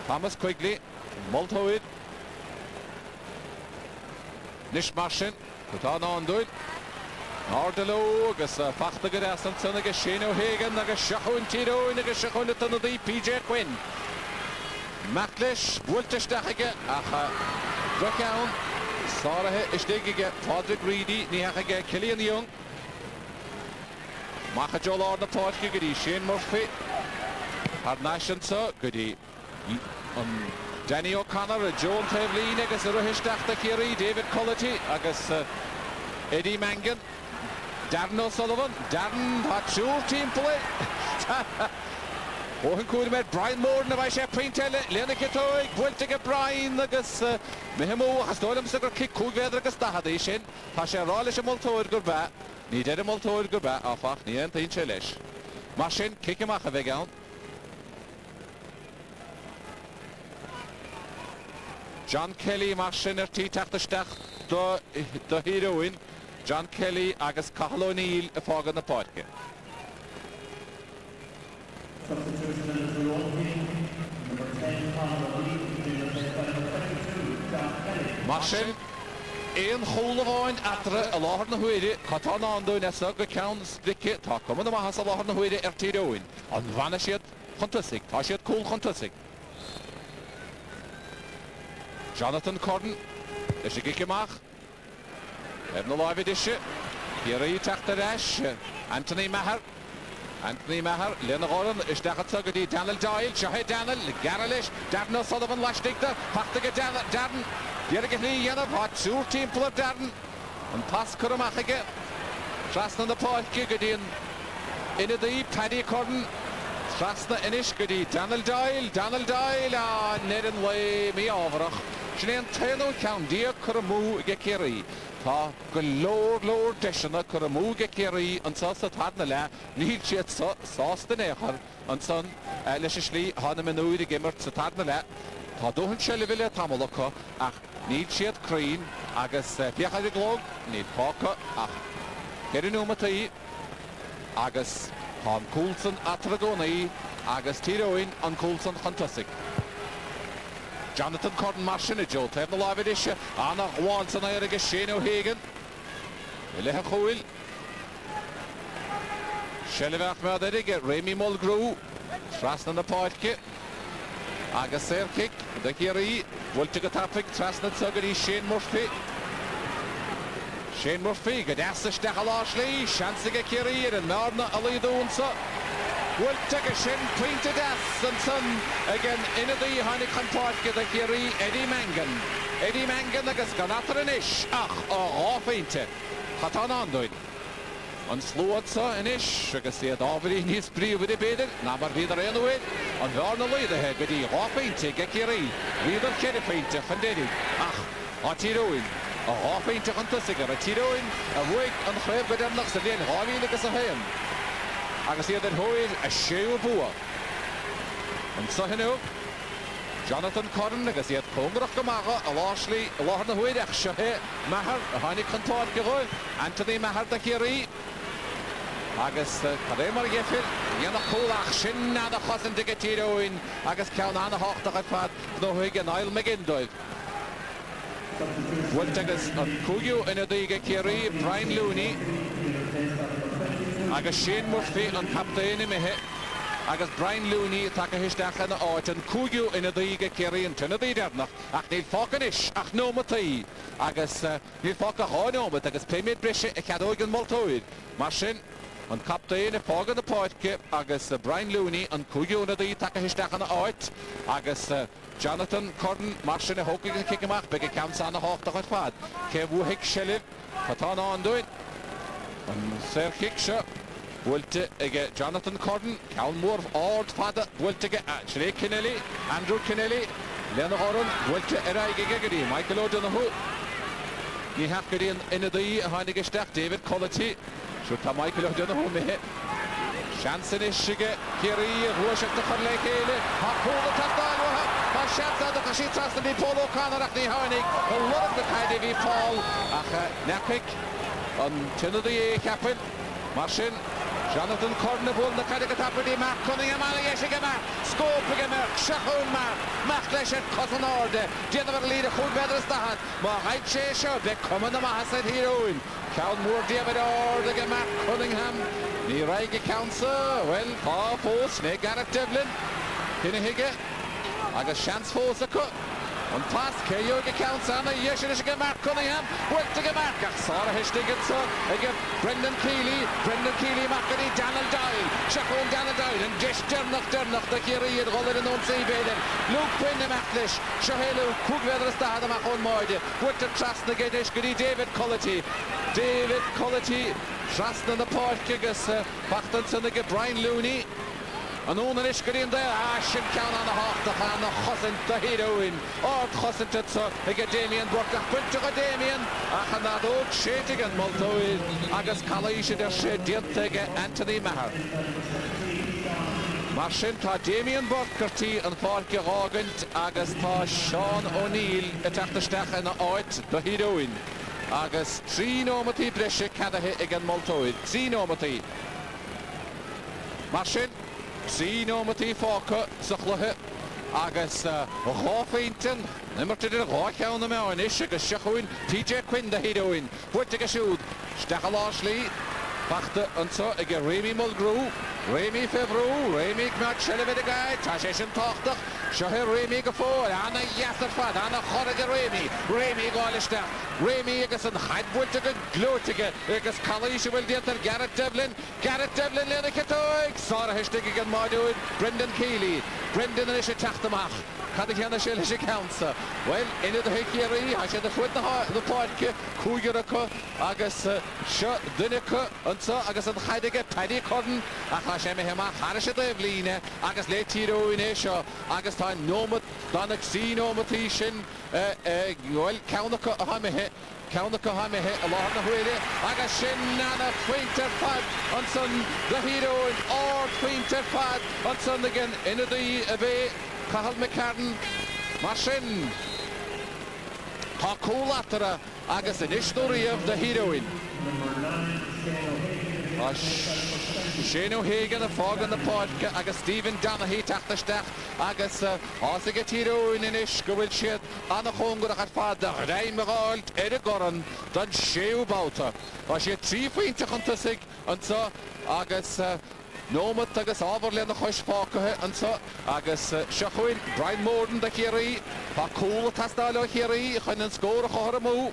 Thomas quickly, Molto. Nish Martin, put on do it. Nordelo, Gus Pachtager Asson, Agus Shane O'Hagan, Agus Shahun Tito, Agus Shahun the PJ Quinn. Matlish, Wultestachige, Aha, Druckown, Sarah Istigige, Patrick Reedy, Niachige, Killian Young, Machajol on the Portuguese, Goody, Shane Murphy, Hardnashansa, Goody. Danny O'Connor, Joan Tevline, Agus Ruhishtach Kerry, David Quality, Agus Eddie Mangan, Darren O'Sullivan, Darren, that's your team play. Owen Coolmet, Brian Morden, if I share Paintelle, Lena Kitoy, Gwiltiga Brian, Agus Mehemo, has told him to kick Coolveather, Agus Dahadishin, Pasha Rollish Multoid Gurba, needed a Multoid Gurba, Afach, Nient in Chelish. Machine, kick him off a vegan. John Kelly mar sin tí teachtasteach do Tyrone. John Kelly agus Cathal O'Neill a fágan na páirce. Mar sin éon chólamháin atra a láthar na huaire catá ná andú nesa go ceann sprice tá cumann na maithas a láthar na huaire Tyrone. An bhaine siad chuntasig, tá siad cúil chuntasig. Jonathan Corden is a giceach. Na láimhid isise. Kerry teachta reis. Anthony Maher. Lena Goran is dechata go dtí Daniel Doyle. Seohé Daniel, Garalish, Darren O'Sullivan leistigta. Pachta go Darren. Dhearg a hrí dhéanamh há túr timppla Darren. An pas churamachige. Trasna na páirce go dtíon ina dí Paddy Corden. Trasna inis go dtí Daniel Doyle a nerin le mí ábharach. Sin tainú ceann dia churamú go Kerry. Tá go lór deisina churamú go Kerry an sásta tadna le níl siad sásta néchar an san leis is slí hána minúir i gimmart sa tadna le. Tá dóhann se le bhile tamalacha ach níl siad crín agus fiachad i glóg níl pácha ach Kerry númataí agus tá Coulson atragónaí agus Tyrone an Coulson chantasig. Jonathan Corden mar sin Joe taobh na láimhid isise Anna Gháinsan agus Shane O'Hagan. I lethe chúil. Shelibheach me adige Rémi Mulgrew. Trasna na páirce. Agus Serkick de Kerry. Bhfuilte go tapig trasna tugadí Shane Murphy. go deasaisteach a láslí. Seansa go Kerry ar an mearna a líadúnsa. Bhfuilte go sin pointe deas an san again ina dí tháinig chun páirce de Kerry Eddie Mangan agus gan atar inis ach á áfeinte chatá andúin. An slúadsa inis agus iad ábharí níos bríomhid i beidir ná mar bhíadar aonúid an bhearna lídathe go dtí áfeinte go Kerry bhíadar ceirifeinte chundéirí ach á Tyrone á áfeinte chuntasig ar a Tyrone a bhuaig an chréibh go demnach sa bhíon hábhíon agus a haon. Agus iad an hóid a séú bua. An sahinú, Jonathan Corden agus iad congrach go maga a láslí a láthar na hóid ach Seohé Maher a tháinig chun táid go ghoil. Anthony Maher de Kerry. Agus cadé mar ghefil, dhéanach cólach sin ná a chasan de Tyrone agus ceann anna háchtach a fad nó chuig an ail megindóibh. Bhfuilte agus an cúgiú ina dí go Kerry Brian Looney. Agus Shane Murphy an captain i mithe agus Brian Looney take histeach na áit an cúgiú ina dí go Kerry an tunna dí dearnach ach níl fácan is ach nómataí agus níl fáca háinómat agus péimiid brise i cheadóig an moltóid. Mar sin an captain i fágan na páirce agus Brian Looney an cúgiú ina dí take histeach na áit agus Jonathan Corden mar sin a hócaigh an cicamach beag a ceamsa na háchtach ar fad. Ce bhuaigh Shellib catá ná andúin. An Serkick seo bhfuilte ige Jonathan Corden ceann mór áard fada bhfuilte ige Sinead Kennelly, Andrew Kennelly, Lena Goran bhfuilte ar aige gegadí Michael O'Donoghue. Ní heach go dtíon ina dí a tháinig isteach David Collety. Siú tá Michael O'Donoghue mithe. Seansan is ige Kerry ruaiseach na chur le chéile. Tá cóla tastáilmhatha. Tá seansa do sí trasna bhí Paul O'Connor ach ní tháinig. An lorach na caiide bhí Paul ach nepic. An tunna dí capin. Mar sin Jonathan Corden a bhfuil na caiide go tapirtí Mark Cunningham ala dhéise go mar. Scópa go mar. Seachún mar. Mach leis an cosan áde. Déanamh líad a chuig beidir stahad. Má haid sé seo be cumann na maithas a Tyrone. Ceann mór David áde go Mark Cunningham. Ní raige ceansa. Well, tá fós né Gareth Dublin. Cine hiige. Agus seans fós acu. An pas Kerry go ceansa anna dhéise is go Mark Cunningham. Bhfuilte go Mark ach sára histigansa ige Brendan Keely macadí Daniel Doyle. Seachún Daniel Doyle an dis dernach de Kerry iad gholir an ón saí beidir. Luke Quinn amach leis. Seohé Luke cúgvéidir stahad amach ón máide. Bhfuilte trasna géidir go dtí David Collety. Trasna na páirce agus bachtan sanna go Brian Looney. An óna is go dtíon de sin ceann anna háchtach anna chosan de Tyrone. Áard chosanta sa ige Damien Burke ach builte go Damien ach an adóg séitigh an moltóid agus calaíise de sé dianta ige Anthony Maher. Mar sin tá Damien Burkerty an fáilce rágant agus tá Sean O'Neill a teachtaisteach ina áit do híróin. Agus 3 nómatí breise cadathe ag an moltóid. 3 nómatí. Mar sin 3 nómatí fáca sa chluthe agus ráfeintin nimmartid ar rácheann na meáin is agus seachúin TJ Quinn de híróin. Bhuiite go siúd stecha láslí Bachta ansa ag Rémi Mulgrew, Rémi Fevrú, Rémi Gmad Sheleved a gaid, tá sé sin táchtach, seohir Rémi go fór, anna yeatar fad, anna chorag a Rémi gáilisteach, Rémi agus an chaidbúilte go glútige, agus calaí se bhfuil dietar Garrett Devlin lena cetóig, Sára heistig ag an máidúid, Brendan Keeley, Brendan is sé teachtamach, Cad cheanna sé leis cansa. Well, inad a Kerry, ha sé de chuid na páidce, cúigaracha, agus seo duinecha, ansa, agus an chaidige Paddy Codden, a cha sé mehema chara sé Devline, agus le Tyrone seo, agus tá nómat, dánach sí nómatí sin, well, caunnacha a haimethe, Caunnacha haimethe a láth na huile, agus sin nana pointer fad, an son the híróin, pointer fad, an son again, inad a bheith, Cahal McCartan, mar sin tá cólatara agus in istóíomh de híróin. Shane O'Hagan a fágan na páidce agus Stephen Donaghy teachtaisteach agus ásaige tíróin in is go bhfuil siad anna chóngarach ar fad a réimeáilt ar a goran don séú báta. Tá siad 3 pointe chuntasig ansa agus nómat agus ábhar le na chois fácathe ansa agus seachuin Brian Morden de Kerry, tá cóla tastáil o Kerry chun an scór a chóir mú.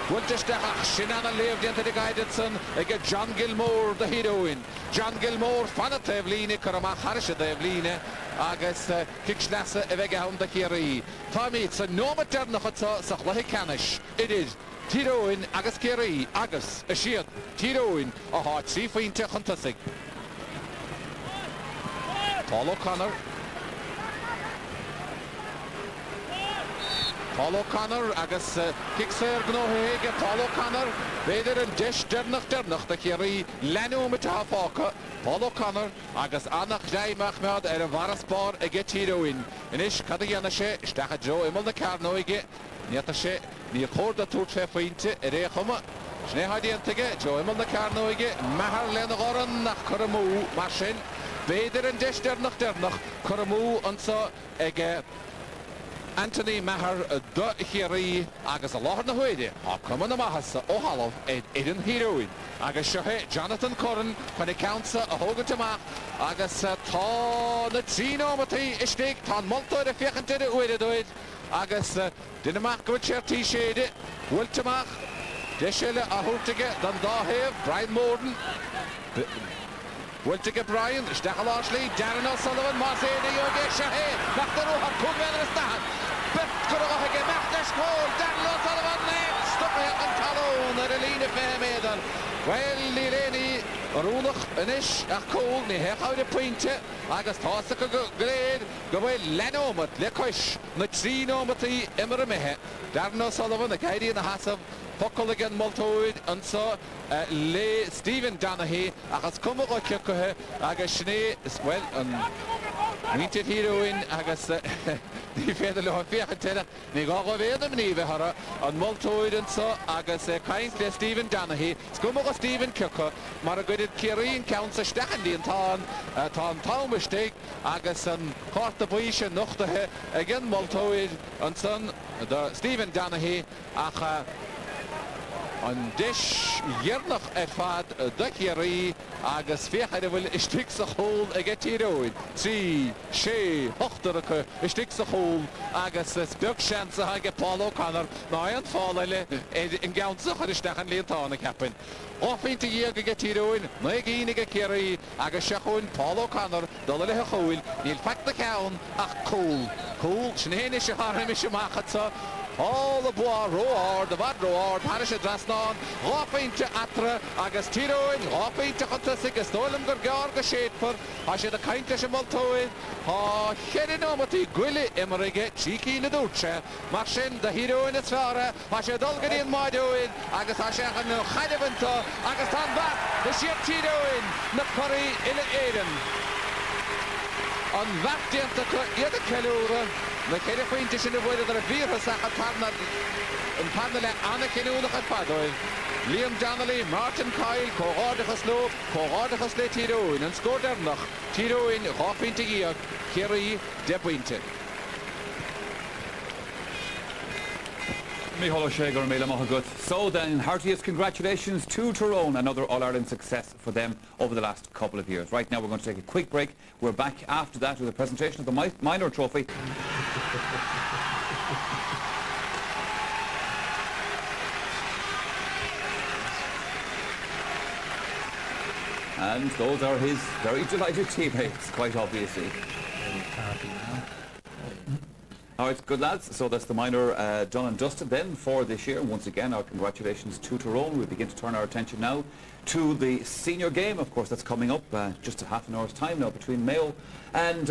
Bhuiilteisteach sin anna léamh déanta de gaiidetson ag John Gilmore de híróin. John Gilmore fanna Devline chur amach harise Devline agus kickslasa a bheith ann de Kerry. Tá míid sa nómat dearnach atá sa chluthe canis. It is Tyrone agus Kerry agus a siad Tyrone a háit 3 pointe chuntasig. Paul O'Connor agus kicksair gnóhéige Paul O'Connor beidir an deis dernach de Kerry lenú me tá fáca Paul O'Connor agus annach réimach mead ar a bharaspár ag Tyrone. Inis cad a dhéanana sé isteach Joe imol na carnóige níta sé ní chóirda túirt fé faointe a ré chuma. Snéhaidíontaige Joe imol na carnóige mehar lena goran nach chur mú mar sin. Beidir an deis dernach chur mú ansa ag Anthony Maher do Kerry agus a láthar na huide a cuman na maithasa ó halamh idir an híróin. Agus seohé Jonathan Curran chun i countsa a thógad amach agus tá na 3 nómatí istigh tá moltóid a fiochantaide uideadóid agus duine amach go teirtí séide bhfuilt amach deisiile a thuirtaige don dáhéamh Brian Morden. Bhuiilteige Brian, isteach láslí, Darren O'Sullivan, más éna jóge seohé, nachtarú har cúmhéad ar stahan. Bet go raige meachtas cóil, Darren O'Sullivan next, stoppa an talún ar a lína fémédan. Well, ní léni rúnach inis ach cóil, ní heáide pointe, agus tása go gléad, go bhfuil lenómat, le cois, na 3 nómatí imar a methe. Darren O'Sullivan, a gaidií na hasamh, Focal again moltóid ansa le Stephen Donaghy agus cuma go ceacuthe agus sné well an Winted híróin agus ní féidir le fiochantaide ní gá go bhéadam ní bheithara an moltóid ansa agus caint le Stephen Donaghy cuma go Stephen ceacu mar a gcuidir Kerry count sa stechandíon tá an támaisteigh agus an chorta buise nuachtathe ag an moltóid ansan Stephen Donaghy ach an deis dhearnach ar fad de Kerry agus féchaide bhfuil istigh sa chóil ag Tyrone. 3, 6, 8 istigh sa chóil agus beag seansa ag Paul O'Connor ná an fáile in gceansa chuir istechan líontána ceapin. Áfínta dhéag ag Tyrone, na gíine ag Kerry agus seachúin Paul O'Connor dul le chóil níl feicta ceann ach cóil. Cóil snéine se harthaimi se machchatsa all the bois roar, the bad roar, Parish Drasnan, Ráfeinte atra, agus Tyrone, Ráfeinte chuntasig, agus Dólam gur gear go séadfar, a sé a cainte se moltóid, a cheirri nómatí gwili imarige, tící na dúrtse, mar sin de híróin is fearra, a sé dulgaríon maidóid, agus a sé an chaidevanta, agus tá bat, de siad Tyrone, na chorí ile éiren. an bheachtaíonta iad a ceiliúra na céile faointe sin a bhfuil ar a bhíorthas a tarna an tarna le anna cinúnach a fadóil. Liam Donnelly, Martin Kyle, cóghádachas nó, cóghádachas le Tyrone, an scór dernach. Tyrone, rápinte íag, Kerry, de buinte. Mícheál Ségar míle maith agat. So then, heartiest congratulations to Tyrone, another All-Ireland success for them over the last couple of years. Right now we're going to take a quick break. We're back after that with a presentation of the minor trophy. And those are his very delighted teammates, quite obviously. All right, good lads. So that's the minor done and dusted then for this year. Once again, our congratulations to Tyrone. We begin to turn our attention now to the senior game. Of course, that's coming up just a half an hour's time now between Mayo and